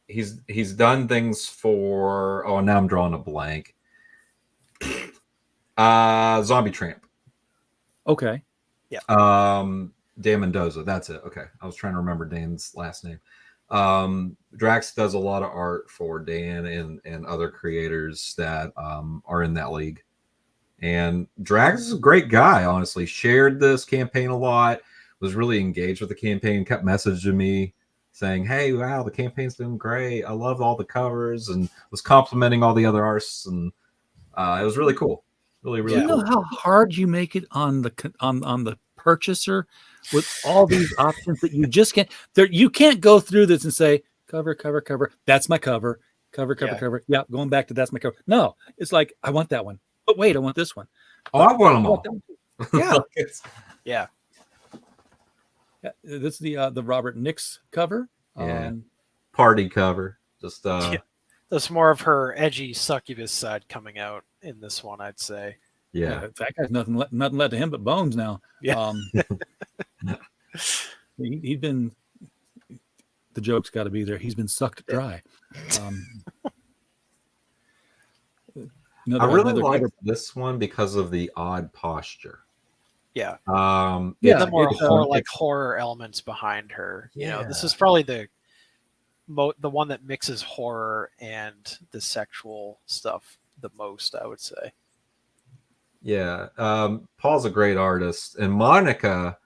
he's done things for. Oh, now I'm drawing a blank. Zombie Tramp. Okay. Dan Mendoza. That's it. Okay, I was trying to remember Dan's last name. Drax does a lot of art for Dan and other creators that are in that league. And Drax is a great guy, honestly. Shared this campaign a lot, was really engaged with the campaign, kept messaging me saying, hey, wow, the campaign's doing great. I love all the covers, and was complimenting all the other artists. And it was really cool. Really, really Do you know cool. how hard you make it on the purchaser with all these options that you just can't you can't go through this and say cover. That's my cover. Cover. Yeah, going back to that's my cover. No, it's like I want that one. But wait, I want this one. Oh, I want them all. Yeah. Yeah. Yeah. This is the Robert Nix cover. Yeah. Party cover. Just There's more of her edgy succubus side coming out in this one, I'd say. Yeah, that guy's nothing led to him but bones now. Yeah. He's been, the joke's got to be there. He's been sucked dry. I really like this one because of the odd posture. Yeah. Yeah, the more like horror elements behind her. You know, this is probably the one that mixes horror and the sexual stuff the most, I would say. Yeah. Paul's a great artist, and Monica,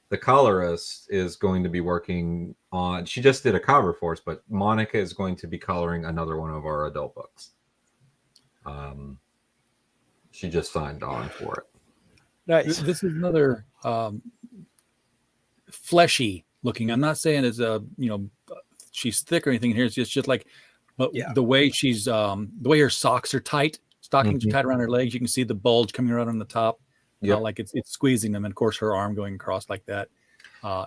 the colorist, is going to be working on. She just did a cover for us, but Monica is going to be coloring another one of our adult books. She just signed on for it. Nice. This is another fleshy looking. I'm not saying it's she's thick or anything here. It's just like, but the way she's the way her socks are tight. Stockings are tight around her legs. You can see the bulge coming out on the top. Like it's squeezing them. And of course, her arm going across like that.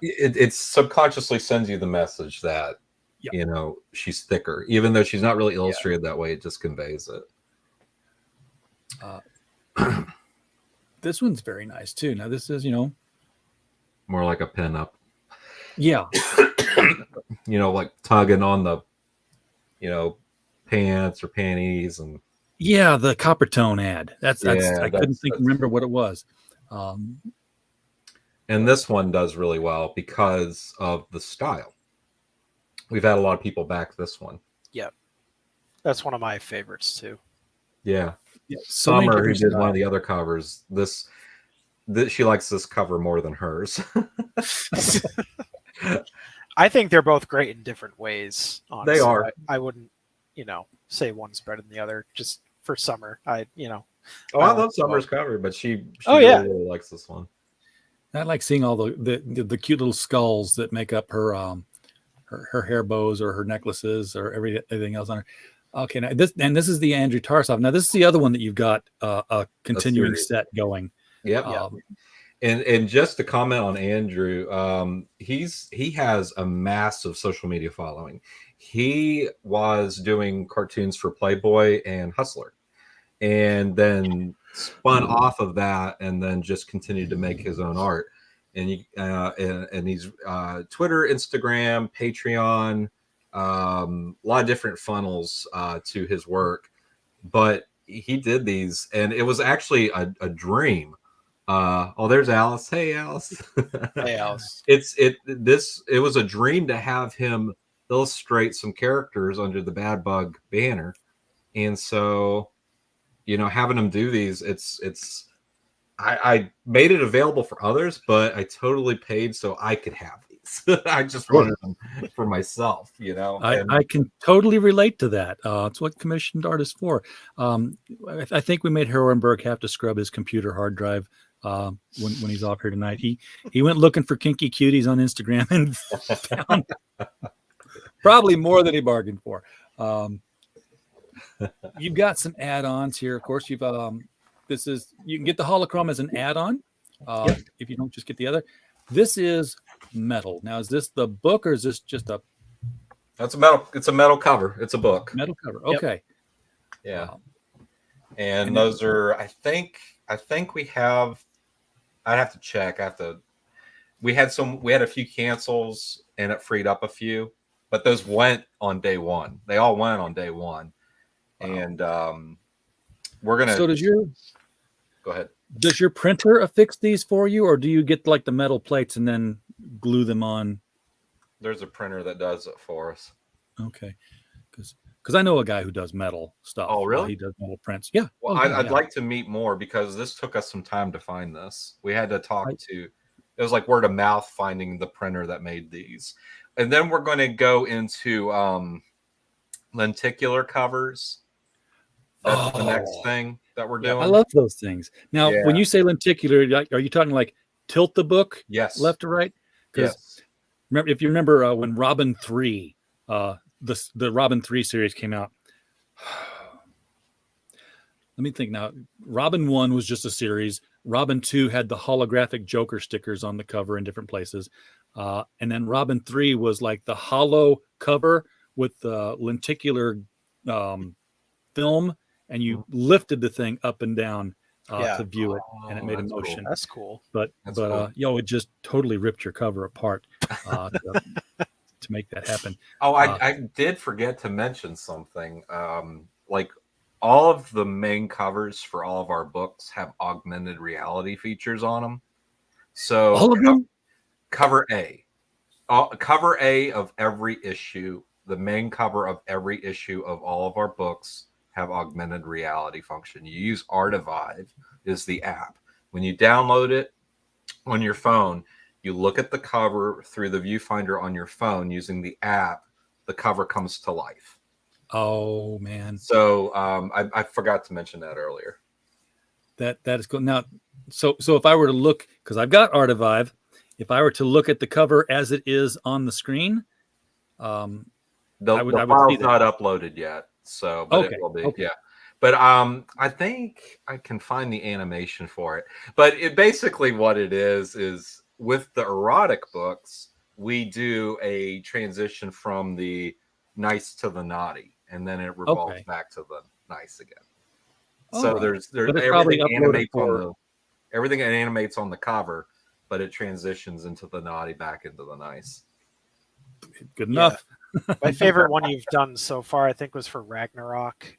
It subconsciously sends you the message that, she's thicker. Even though she's not really illustrated that way, it just conveys it. This one's very nice, too. Now, this is, more like a pinup. Yeah. Like tugging on the, pants or panties and. Yeah, the copper tone ad. I couldn't remember what it was. And this one does really well because of the style. We've had a lot of people back this one. Yeah, that's one of my favorites too. Yeah, Summer, who did one of the other covers, this she likes this cover more than hers. I think they're both great in different ways. Honestly. They are. I wouldn't, say one's better than the other. Just for Summer, I love Summer's cover, but she really likes this one. I like seeing all the cute little skulls that make up her her hair bows or her necklaces or everything else on her. Okay, now this is the Andrew Tarsoff. Now this is the other one that you've got a continuing set going. Yep. And just to comment on Andrew, he has a massive social media following. He was doing cartoons for Playboy and Hustler, and then spun off of that, and then just continued to make his own art. And he's Twitter, Instagram, Patreon, a lot of different funnels to his work. But he did these, and it was actually a dream. There's Alice. Hey, Alice. Hey, Alice. It was a dream to have him illustrate some characters under the Bad Bug banner, and so having him do these, I made it available for others, but I totally paid so I could have these. I just wanted them for myself, I can totally relate to that. It's what commissioned art is for. I think we made Herrenberg have to scrub his computer hard drive when he's off here tonight. He went looking for kinky cuties on Instagram and found probably more than he bargained for. You've got some add-ons here. Of course, you've you can get the holochrome as an add-on if you don't just get the other. This is metal. Now, is this the book or is this just a? That's a metal. It's a metal cover. It's a book. Metal cover. Okay. Yep. Yeah. And those are. I think we have. I'd have to check. We had a few cancels, and it freed up a few. but those went on day one. They all went on day one. Wow. And we're gonna. So go ahead. Does your printer affix these for you, or do you get like the metal plates and then glue them on? There's a printer that does it for us. Okay, because I know a guy who does metal stuff. Oh, really? He does metal prints. Yeah. Well, I'd like to meet more because this took us some time to find this. We had to talk to. It was like word of mouth finding the printer that made these, and then we're going to go into lenticular covers. That's the next thing that we're doing. I love those things. Now, when you say lenticular, are you talking like tilt the book? Yes. Left to right? Yes. Remember, if you remember when Robin 3, the Robin 3 series came out. Let me think now. Robin 1 was just a series. Robin 2 had the holographic Joker stickers on the cover in different places. And then Robin 3 was like the hollow cover with the lenticular film, and you lifted the thing up and down to view it, and it made a motion. Cool. That's cool. But it just totally ripped your cover apart to make that happen. Oh, I did forget to mention something. Like all of the main covers for all of our books have augmented reality features on them. So all of them? Cover A of every issue, the main cover of every issue of all of our books have augmented reality function. You use Artivive is the app. When you download it on your phone, you look at the cover through the viewfinder on your phone using the app. The cover comes to life. Oh man! So I forgot to mention that earlier. That is cool. Now, so if I were to look, because I've got Artivive, if I were to look at the cover as it is on the screen, the file's not uploaded yet. So, but it will be. Okay. Yeah. But I think I can find the animation for it. But it basically what it is with the erotic books, we do a transition from the nice to the naughty, and then it revolves back to the nice again. So there's everything animates on the cover, but it transitions into the naughty back into the nice. Good enough. Yeah. My favorite one you've done so far, I think, was for Ragnarok,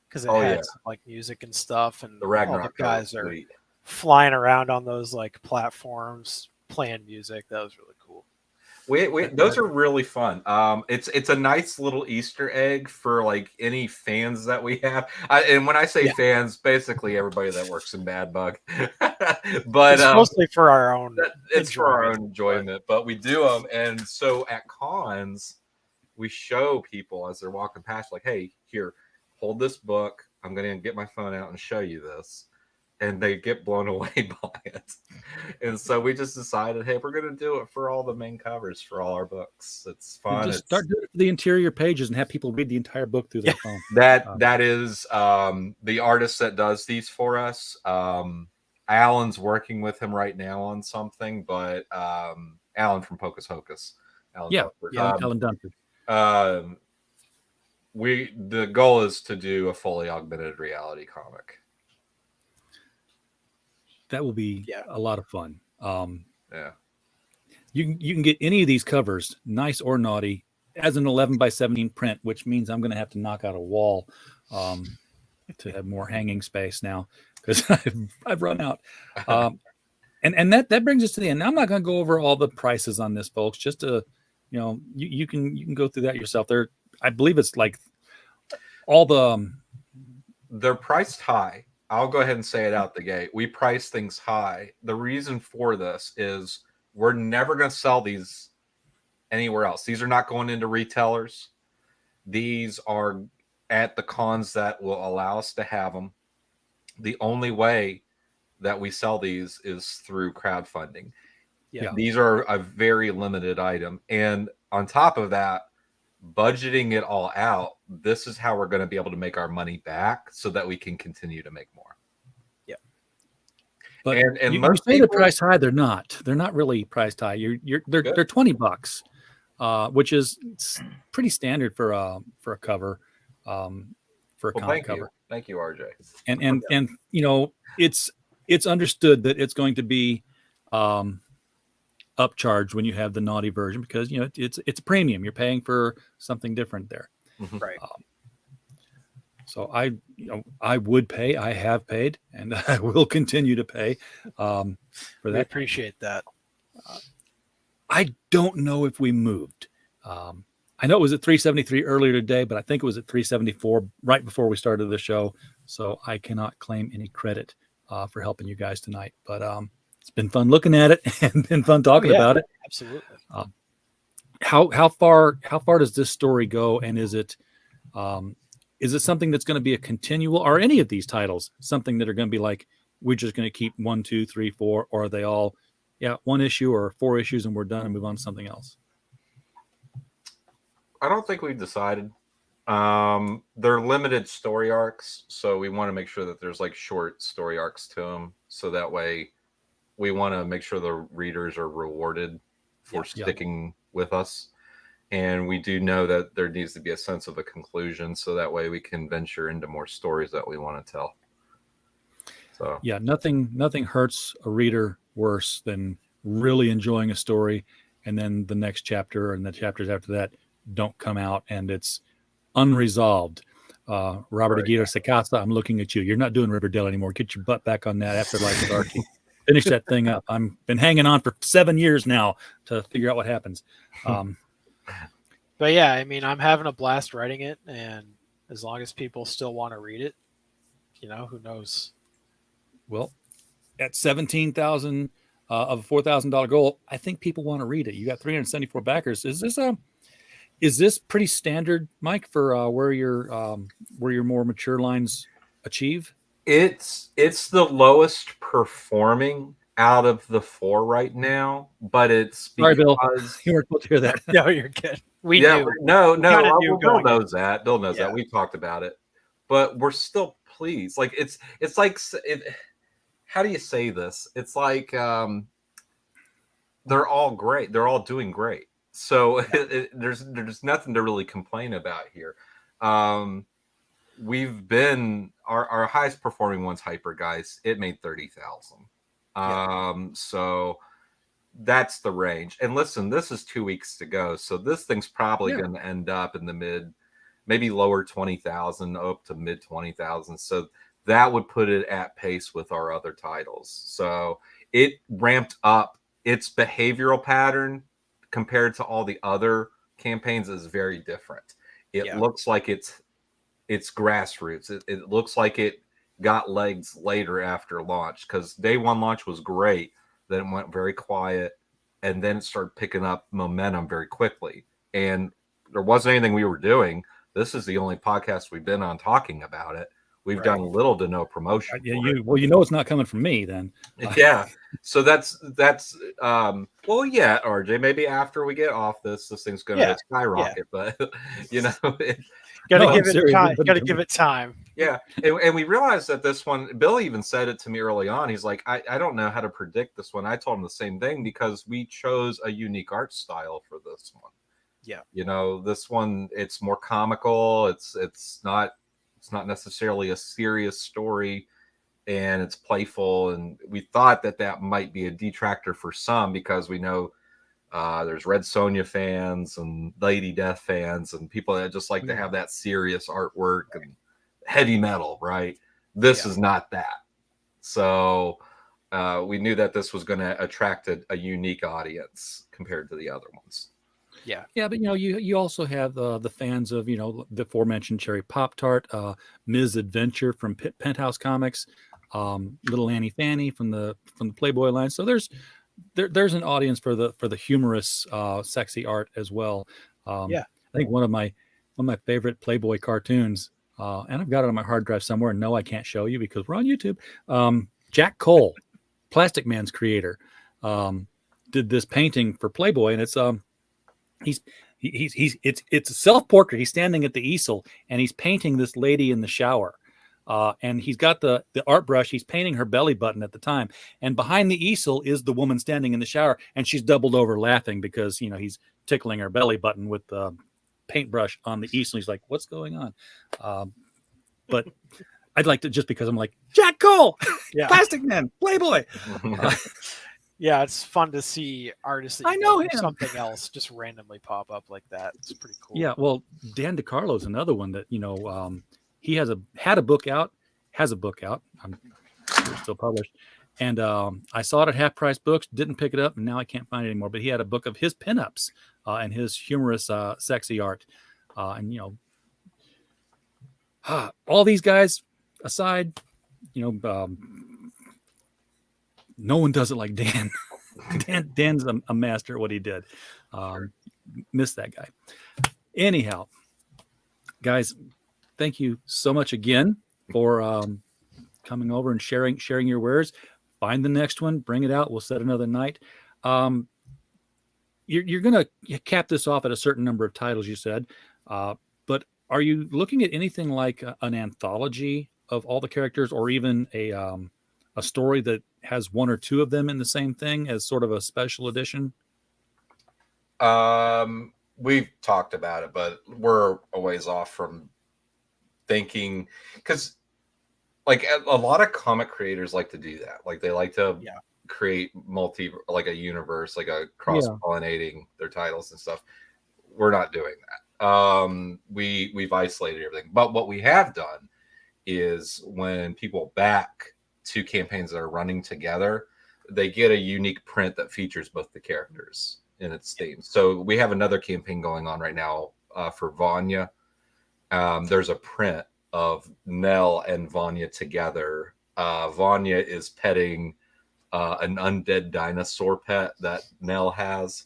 because it had some, like, music and stuff, and the Ragnarok all the guys are flying around on those like platforms playing music. That was really cool. Those are really fun. It's a nice little Easter egg for like any fans that we have. And when I say fans, basically everybody that works in Bad Bug. But it's mostly for our own. It's for our own enjoyment. But we do them, and so at cons, we show people as they're walking past, like, "Hey, here, hold this book. I'm going to get my phone out and show you this." And they get blown away by it. And so we just decided, hey, we're going to do it for all the main covers for all our books. It's fun. Just start doing it for the interior pages and have people read the entire book through their phone. That is the artist that does these for us. Alan's working with him right now on something, but Alan from Pocus Hocus. Alan Dunford. The goal is to do a fully augmented reality comic. That will be a lot of fun. You can get any of these covers, nice or naughty, as an 11x17 print, which means I'm going to have to knock out a wall to have more hanging space now, because I've run out. And that brings us to the end. Now, I'm not going to go over all the prices on this, folks. Just to, you can go through that yourself. I believe it's like all they're priced high. I'll go ahead and say it out the gate. We price things high. The reason for this is we're never going to sell these anywhere else. These are not going into retailers. These are at the cons that will allow us to have them. The only way that we sell these is through crowdfunding. Yeah. These are a very limited item. And on top of that, budgeting it all out, this is how we're going to be able to make our money back so that we can continue to make more. Yeah. But and you say they're priced high, they're not really priced high. They're $20, which is pretty standard for a cover, for a comic cover. Thank you, RJ. And it's understood that it's going to be a upcharged when you have the naughty version because it's a premium. You're paying for something different there. Right. So I would pay. I have paid, and I will continue to pay for We that. appreciate that. I don't know if we moved. I know it was at 373 earlier today, but I think it was at 374 right before we started the show. So I cannot claim any credit for helping you guys tonight. But it's been fun looking at it and been fun talking about it. Absolutely. How far does this story go? And is it something that's going to be a continual, or any of these titles something that are going to be like, we're just going to keep 1, 2, 3, 4, or are they all, one issue or 4 issues and we're done and move on to something else? I don't think we've decided. They're limited story arcs, so we want to make sure that there's like short story arcs to them, so that way we want to make sure the readers are rewarded for sticking with us. And we do know that there needs to be a sense of a conclusion, so that way we can venture into more stories that we want to tell. So nothing hurts a reader worse than really enjoying a story and then the next chapter and the chapters after that don't come out and it's unresolved. Robert Aguirre Sacasa, I'm looking at you. You're not doing Riverdale anymore. Get your butt back on that Afterlife with Archie. Finish that thing up. I'm been hanging on for 7 years now to figure out what happens. But yeah, I mean, I'm having a blast writing it, and as long as people still want to read it, who knows? Well, at 17,000 of a $4,000 goal, I think people want to read it. You got 374 backers. Is this pretty standard, Mike, for where your more mature lines achieve? It's the lowest performing out of the 4 right now, but it's because... Sorry, Bill. You weren't supposed to hear that. No, you're good. Bill knows that. Bill knows that. We talked about it, but we're still pleased. Like it's like how do you say this? It's like they're all great. They're all doing great. So there's nothing to really complain about here. We've been our highest performing one's Hyper Guys. It made 30,000. So that's the range. And listen, this is 2 weeks to go, so this thing's probably going to end up in the mid, maybe lower 20,000 up to mid 20,000. So that would put it at pace with our other titles. So it ramped up. Its behavioral pattern compared to all the other campaigns is very different. It looks like it's grassroots. It looks like it got legs later after launch, because day 1 launch was great. Then it went very quiet, and then it started picking up momentum very quickly. And there wasn't anything we were doing. This is the only podcast we've been on talking about it. We've done little to no promotion. It's not coming from me then. So that's RJ, maybe after we get off this thing's going to skyrocket. But gotta give it time. Yeah. And we realized that this one, Bill even said it to me early on. He's like, I don't know how to predict this one. I told him the same thing, because we chose a unique art style for this one. Yeah. This one, it's more comical. It's not necessarily a serious story, and it's playful. And we thought that might be a detractor for some, because we know there's Red Sonja fans and Lady Death fans and people that just like to have that serious artwork and heavy metal, right? This is not that. So we knew that this was going to attract a unique audience compared to the other ones. Yeah, but you also have the fans of the aforementioned Cherry Pop Tart, Ms. Adventure from Penthouse Comics, Little Annie Fanny from the Playboy line. So there's an audience for the humorous, sexy art as well. I think one of my favorite Playboy cartoons, and I've got it on my hard drive somewhere. And no, I can't show you because we're on YouTube. Jack Cole, Plastic Man's creator, did this painting for Playboy, and it's it's a self-portrait. He's standing at the easel and he's painting this lady in the shower. And he's got the art brush. He's painting her belly button at the time. And behind the easel is the woman standing in the shower, and she's doubled over laughing because, he's tickling her belly button with the paintbrush on the easel. He's like, what's going on? But I'd like to, just because I'm like, Jack Cole, Plastic Man, Playboy. Yeah, it's fun to see artists that I know do him. something else just randomly pop up like that. It's pretty cool. Yeah, well, Dan DiCarlo's another one that he has a book out, has a book out. I'm sure it's still published, and I saw it at Half Price Books. Didn't pick it up, and now I can't find it anymore. But he had a book of his pinups and his humorous, sexy art, and all these guys aside, no one does it like Dan. Dan's a master at what he did. Miss that guy. Anyhow, guys, thank you so much again for coming over and sharing your wares. Find the next one, bring it out. We'll set another night. You're going to cap this off at a certain number of titles, you said. But are you looking at anything like an anthology of all the characters, or even a story that has one or two of them in the same thing as sort of a special edition? We've talked about it, but we're a ways off from thinking, because like a lot of comic creators like to do that. Like they like to create like a universe, like a cross-pollinating their titles and stuff. We're not doing that. We've isolated everything. But what we have done is when people back two campaigns that are running together, they get a unique print that features both the characters in its theme. So we have another campaign going on right now for Vanya. There's a print of NELL and Vanya together. Vanya is petting an undead dinosaur pet that NELL has.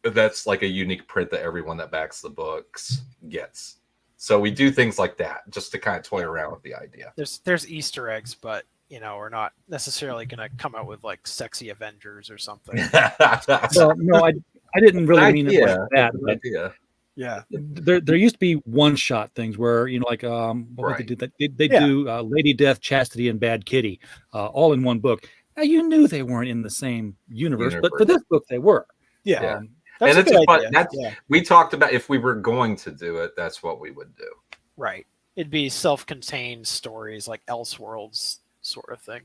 That's like a unique print that everyone that backs the books gets. So we do things like that just to kind of toy around with the idea. There's Easter eggs, but we're not necessarily going to come out with like sexy Avengers or something. Well, no, I didn't really mean it like that. But yeah, there used to be one-shot things where what would they do? They do Lady Death, Chastity, and Bad Kitty, all in one book. Now you knew they weren't in the same universe, but for this book they were. Yeah. And it's fun. We talked about if we were going to do it, that's what we would do. Right. It'd be self-contained stories like Elseworlds sort of thing.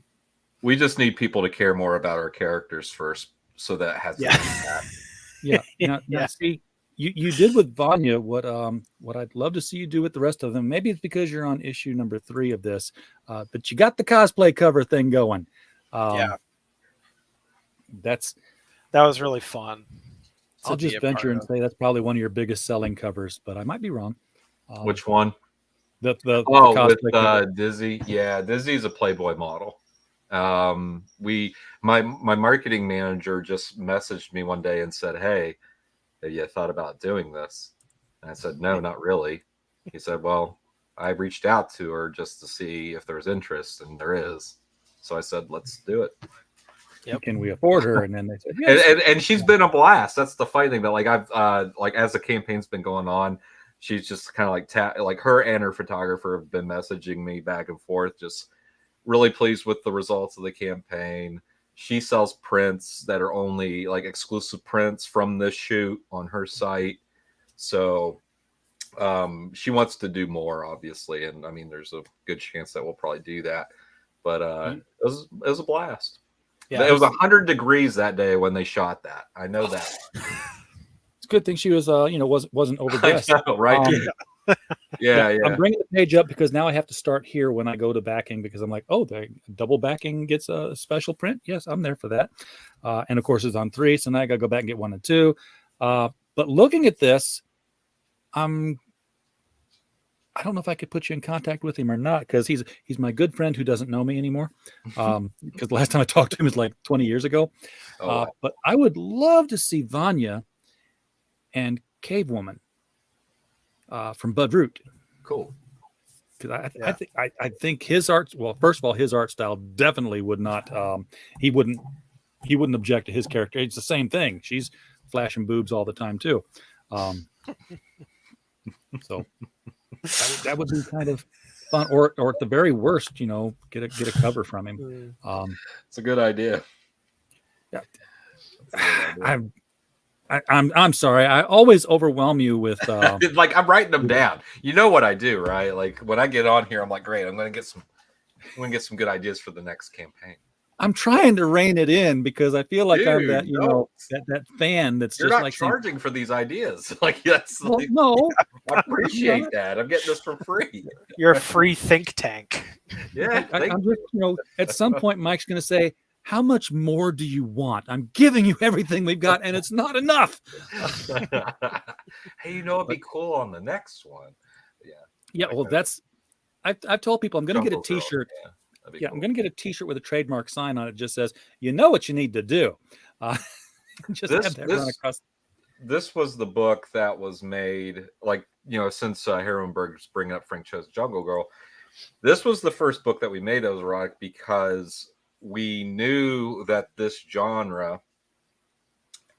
We just need people to care more about our characters first, so that has to be that. Now, see, you did with Vanya what I'd love to see you do with the rest of them. Maybe it's because you're on issue number 3 of this, but you got the cosplay cover thing going. That was really fun. I'll just venture and say that's probably one of your biggest selling covers, but I might be wrong. Which one? The with Dizzy. Yeah, Dizzy's a Playboy model. My marketing manager just messaged me one day and said, "Hey, have you thought about doing this?" And I said, "No, not really." He said, "Well, I reached out to her just to see if there's interest, and there is." So I said, "Let's do it." Yep. Can we afford her? And then they said, yes. And she's been a blast. That's the funny thing. That like I've like as the campaign's been going on, she's just kind of like her and her photographer have been messaging me back and forth, just really pleased with the results of the campaign. She sells prints that are only like exclusive prints from this shoot on her site. So she wants to do more, obviously. And I mean, there's a good chance that we'll probably do that. But it was a blast. Yeah, it was 100 degrees that day when they shot that. I know that. It's a good thing she was, wasn't overdressed. I know, right? Yeah. I'm bringing the page up because now I have to start here when I go to backing, because I'm like, oh, the double backing gets a special print. Yes, I'm there for that. And of course, it's on 3, so now I got to go back and get 1 and 2. But looking at this, I don't know if I could put you in contact with him or not, because he's my good friend who doesn't know me anymore. Because the last time I talked to him was like 20 years ago. But I would love to see Vanya and Cave Woman from Bud Root. Cool. Because I think his art. Well, first of all, his art style definitely would not. He wouldn't object to his character. It's the same thing. She's flashing boobs all the time too. So. That would be kind of fun, or at the very worst, get a cover from him. It's a good idea. Yeah, I'm sorry. I always overwhelm you with like I'm writing them down. You know what I do, right? Like when I get on here, I'm like, great. I'm going to get some good ideas for the next campaign. I'm trying to rein it in because I feel like I'm that, Dude, you no. know, that fan that's You're just not like saying, charging for these ideas. Like, that's well, like, no, I appreciate that. I'm getting this for free. You're a free think tank. Yeah, I'm just, you know, at some point, Mike's going to say, how much more do you want? I'm giving you everything we've got, and it's not enough. Hey, you know, it'd be cool on the next one. Yeah. Yeah, well, that's, I've told people I'm going to get a Jungle Girl. T-shirt. Yeah, that'd be Yeah, cool. I'm going to get a T-shirt with a trademark sign on it. Just says, you know what you need to do. Just have that run across. This was the book that was made, like, you know, since Herrenberg's bringing up Frank Cho's Jungle Girl, this was the first book that we made that was erotic because we knew that this genre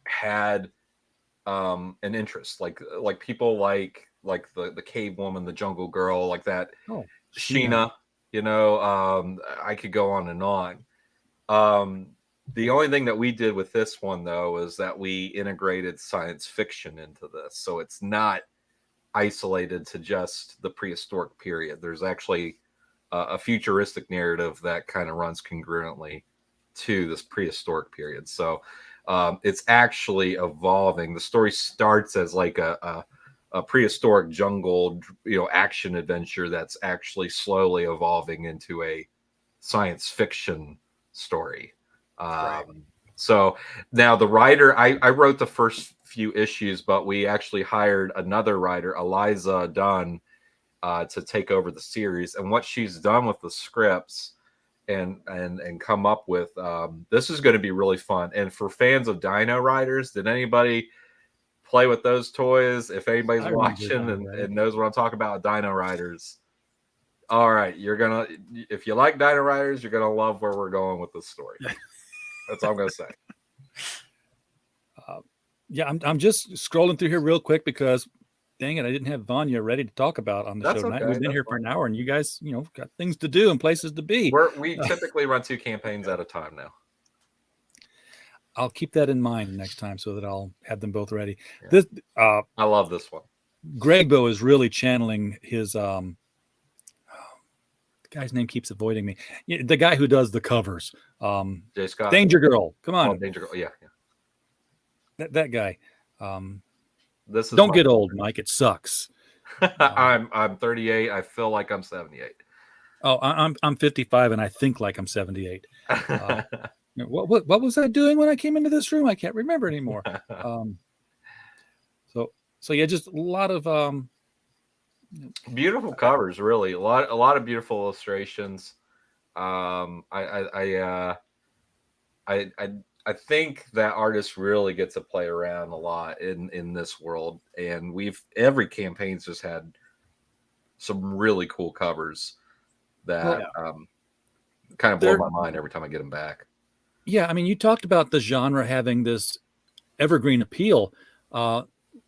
had an interest, like people like the cave woman, the jungle girl, like that. Oh, Sheena, you know, I could go on and on. The only thing that we did with this one, though, is that we integrated science fiction into this. So it's not isolated to just the prehistoric period. There's actually a futuristic narrative that kind of runs congruently to this prehistoric period. So it's actually evolving. The story starts as like a prehistoric jungle, you know, action adventure that's actually slowly evolving into a science fiction story. Right. So now the writer, I wrote the first few issues, but we actually hired another writer, Eliza Dunn, to take over the series. And what she's done with the scripts and come up with, this is going to be really fun. And for fans of Dino Riders, did anybody play with those toys? If anybody's watching and knows what I'm talking about, Dino Riders. All right, if you like Dino Riders, you're gonna love where we're going with this story. That's all I'm gonna say. Yeah, I'm just scrolling through here real quick because, dang it, I didn't have Vanya ready to talk about on the show tonight. We've been here for an hour, and you guys, you know, got things to do and places to be. We typically run 2 campaigns at a time now. I'll keep that in mind next time so that I'll have them both ready. Yeah. This, I love this one. Gregbo is really channeling his. The guy's name keeps avoiding me. The guy who does the covers. Jay Scott. Danger Girl. Come on. Oh, Danger Girl. Yeah. That guy. This is don't get old, Mike. It sucks. I'm 38. I feel like I'm 78. Oh, I'm 55, and I think like I'm 78. What was I doing when I came into this room? I can't remember anymore. So yeah, just a lot of beautiful covers, really. A lot of beautiful illustrations. I think that artists really get to play around a lot in this world, and every campaign's just had some really cool covers that kind of blow my mind every time I get them back. Yeah, I mean, you talked about the genre having this evergreen appeal.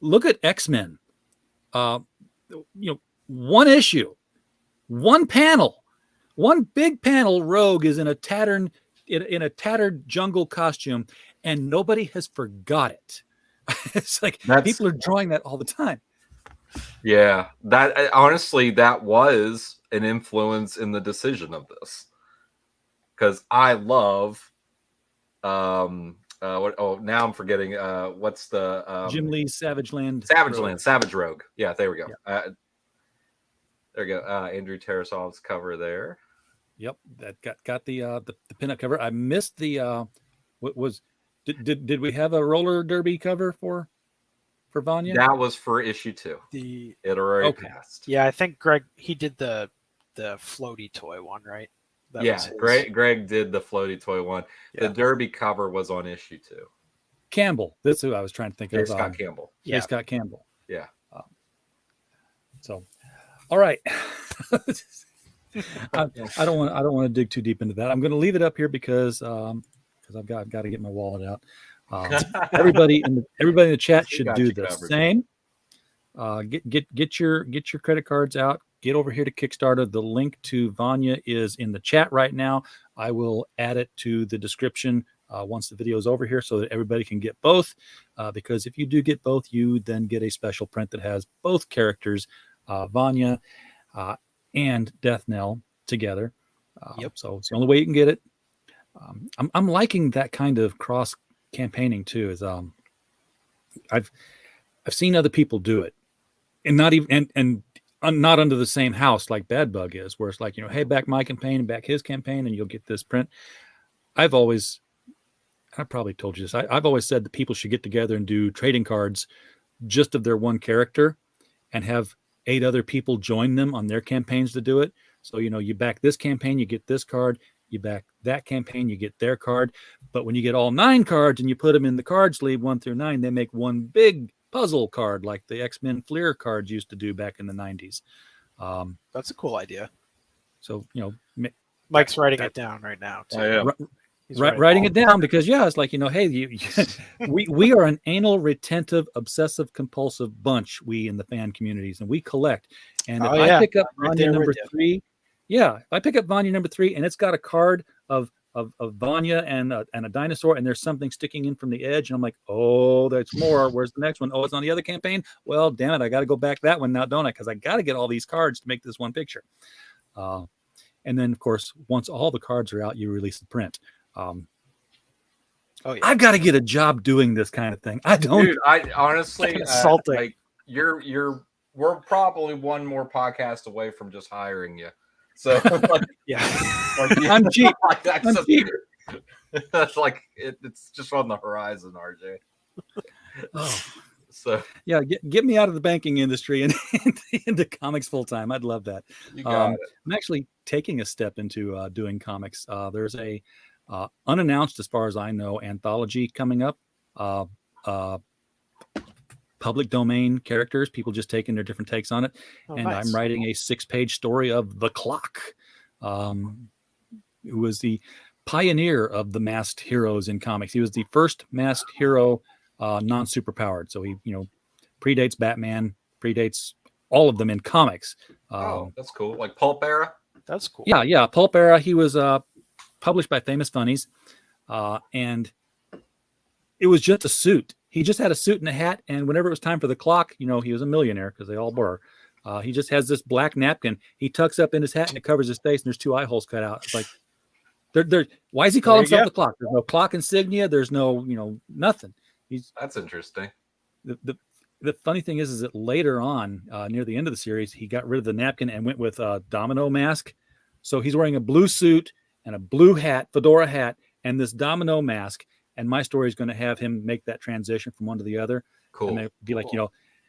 Look at X-Men. One issue, one panel, one big panel. Rogue is in a tattered jungle costume, and nobody has forgot it. It's like people are drawing that all the time. Yeah, that honestly, that was an influence in the decision of this, because I love. Now I'm forgetting. What's the Jim Lee's Savage Land? Savage Rogue. Yeah, there we go. Yeah. There we go. Andrew Tarasov's cover there. Yep, that got the pinup cover. I missed the did we have a roller derby cover for Vanya? That was for issue 2. It already passed. Yeah, I think Greg, he did the floaty toy one, right? Greg did the floaty toy one. Yeah. The derby cover was on issue 2. Campbell. That's who I was trying to think of. Scott Campbell. Yeah, Scott Campbell. Yeah. So, all right. I don't want to dig too deep into that. I'm going to leave it up here because I've got to get my wallet out. Everybody in the chat should do the same. Get your credit cards out. Get over here to Kickstarter. The link to Vanya is in the chat right now. I will add it to the description once the video is over here so that everybody can get both. Because if you do get both, you then get a special print that has both characters, Vanya and Death Knell together. So it's the only way you can get it. I'm liking that kind of cross campaigning too. Is I've seen other people do it, and not even and not under the same house like Bad Bug is, where it's like, hey, back my campaign and back his campaign, and you'll get this print. I probably told you this. I've always said that people should get together and do trading cards just of their one character, and have 8 other people join them on their campaigns to do it. So you back this campaign, you get this card. You back that campaign, you get their card. But when you get all 9 cards and you put them in the card sleeve 1 through 9, they make one big puzzle card like the X-Men Fleer cards used to do back in the 90s. That's a cool idea. So, Mike's writing it down right now. Too. Oh, yeah. He's writing it down because, it's like, hey, we are an anal, retentive, obsessive, compulsive bunch, we in the fan communities, and we collect. And if I pick up Vanya number 3, if I pick up Vanya number 3 and it's got a card of Vanya and a dinosaur, and there's something sticking in from the edge, and I'm like, oh, there's more. Where's the next one? Oh, it's on the other campaign. Well, damn it, I got to go back that one now, don't I? Because I got to get all these cards to make this one picture. And then, of course, once all the cards are out, you release the print. I've got to get a job doing this kind of thing. I don't. Dude, I honestly, insulting. We're probably one more podcast away from just hiring you. So I'm cheap. I'm cheap. That's like it's just on the horizon, RJ. So get me out of the banking industry and into comics full time. I'd love that. You got it. I'm actually taking a step into doing comics. There's a unannounced, as far as I know, anthology coming up. Public domain characters, people just taking their different takes on it. Nice. I'm writing a 6-page story of The Clock, who was the pioneer of the masked heroes in comics. He was the first masked hero, non-superpowered. So he, predates Batman, predates all of them in comics. That's cool. Like Pulp Era? That's cool. Yeah. Pulp Era. He was published by Famous Funnies, and it was just a suit. He just had a suit and a hat, and whenever it was time for the clock, he was a millionaire because they all were. He just has this black napkin. He tucks up in his hat and it covers his face, and there's 2 eye holes cut out. It's like, why does he call himself the Clock? There's no clock insignia. There's no, nothing. That's interesting. The funny thing is that later on, near the end of the series, he got rid of the napkin and went with a domino mask. So he's wearing a blue suit and a blue hat, fedora hat, and this domino mask. And my story is going to have him make that transition from one to the other. Cool. And be like,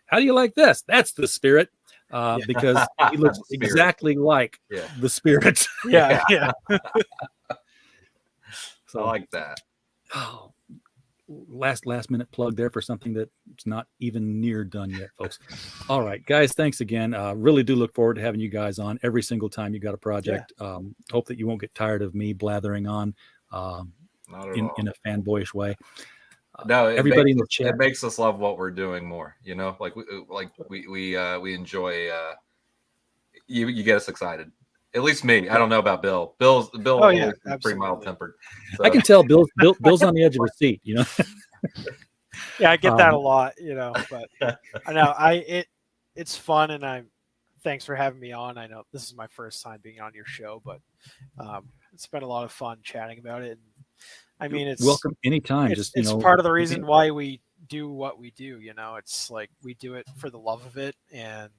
how do you like this? That's the Spirit. Because he looks exactly like the Spirit. Yeah. So I like that. Oh, last minute plug there for something that's not even near done yet, folks. All right, guys, thanks again. Really do look forward to having you guys on every single time you got a project. Hope that you won't get tired of me blathering on. In a fanboyish way. No, everybody in the chat. It makes us love what we're doing more. Like we enjoy. You get us excited. At least me. I don't know about Bill. Bill's pretty mild tempered. So. I can tell Bill's on the edge of his seat. Yeah, I get that a lot. But I know it's fun, and thanks for having me on. I know this is my first time being on your show, but it's been a lot of fun chatting about it. I mean, it's welcome anytime. It's part of the reason why we do what we do. It's like we do it for the love of it, and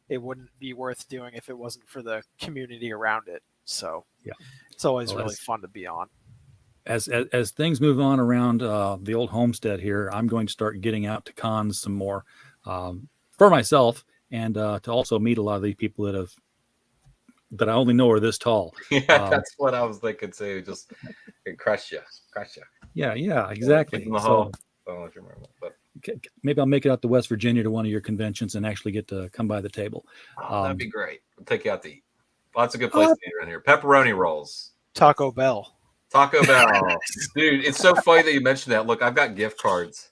it wouldn't be worth doing if it wasn't for the community around it. So it's always really fun to be on. As things move on around the old homestead here, I'm going to start getting out to cons some more for myself, and to also meet a lot of these people that I only know are this tall. Yeah, that's what I was thinking too. Just crush you. Yeah, exactly. In the hole. I don't know if you remember, but maybe I'll make it out to West Virginia to one of your conventions and actually get to come by the table. That'd be great. We'll take you out to eat. Lots of good places to eat around here. Pepperoni rolls. Taco Bell. Dude, it's so funny that you mentioned that. Look, I've got gift cards.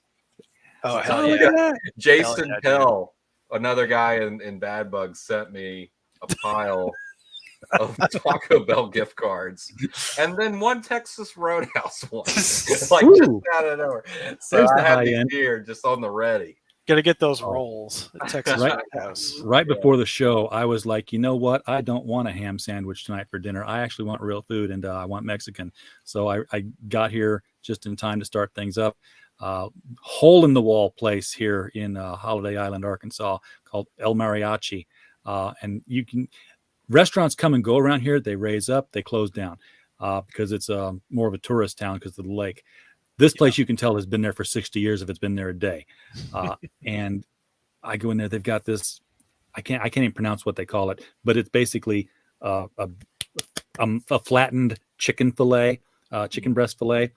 Oh, hell yeah. Jason Pell, another guy in Bad Bugs, sent me a pile of Taco Bell gift cards, and then one Texas Roadhouse one, like just out of nowhere. So I had these here just on the ready. Gotta get those rolls at Texas Right. Roadhouse. Right before the show, I was like, you know what? I don't want a ham sandwich tonight for dinner. I actually want real food, and I want Mexican. So I got here just in time to start things up. Hole in the wall place here in Holiday Island, Arkansas, called El Mariachi. And restaurants come and go around here. They raise up, they close down because it's more of a tourist town because of the lake. This place, you can tell, has been there for 60 years if it's been there a day. And I go in there, they've got this, I can't even pronounce what they call it, but it's basically a flattened chicken fillet, chicken breast fillet,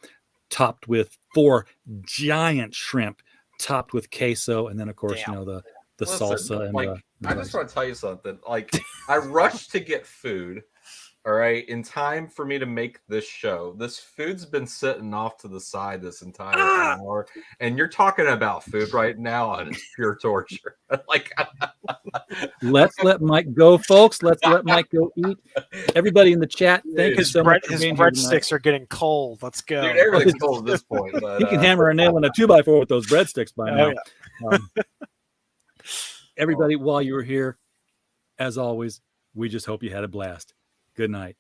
topped with 4 giant shrimp, topped with queso, and then of course, the Listen, salsa and like, I just want to tell you something. Like, I rushed to get food, all right, in time for me to make this show. This food's been sitting off to the side this entire hour, and you're talking about food right now, and it's pure torture. Like, let's let Mike go, folks. Let's let Mike go eat. Everybody in the chat, thank you so much for His being here tonight. breadsticks are getting cold. Let's go. Dude, everything's cold at this point. But, He can hammer a nail in a 2x4 with those breadsticks by now. Everybody, while you were here, as always, we just hope you had a blast. Good night.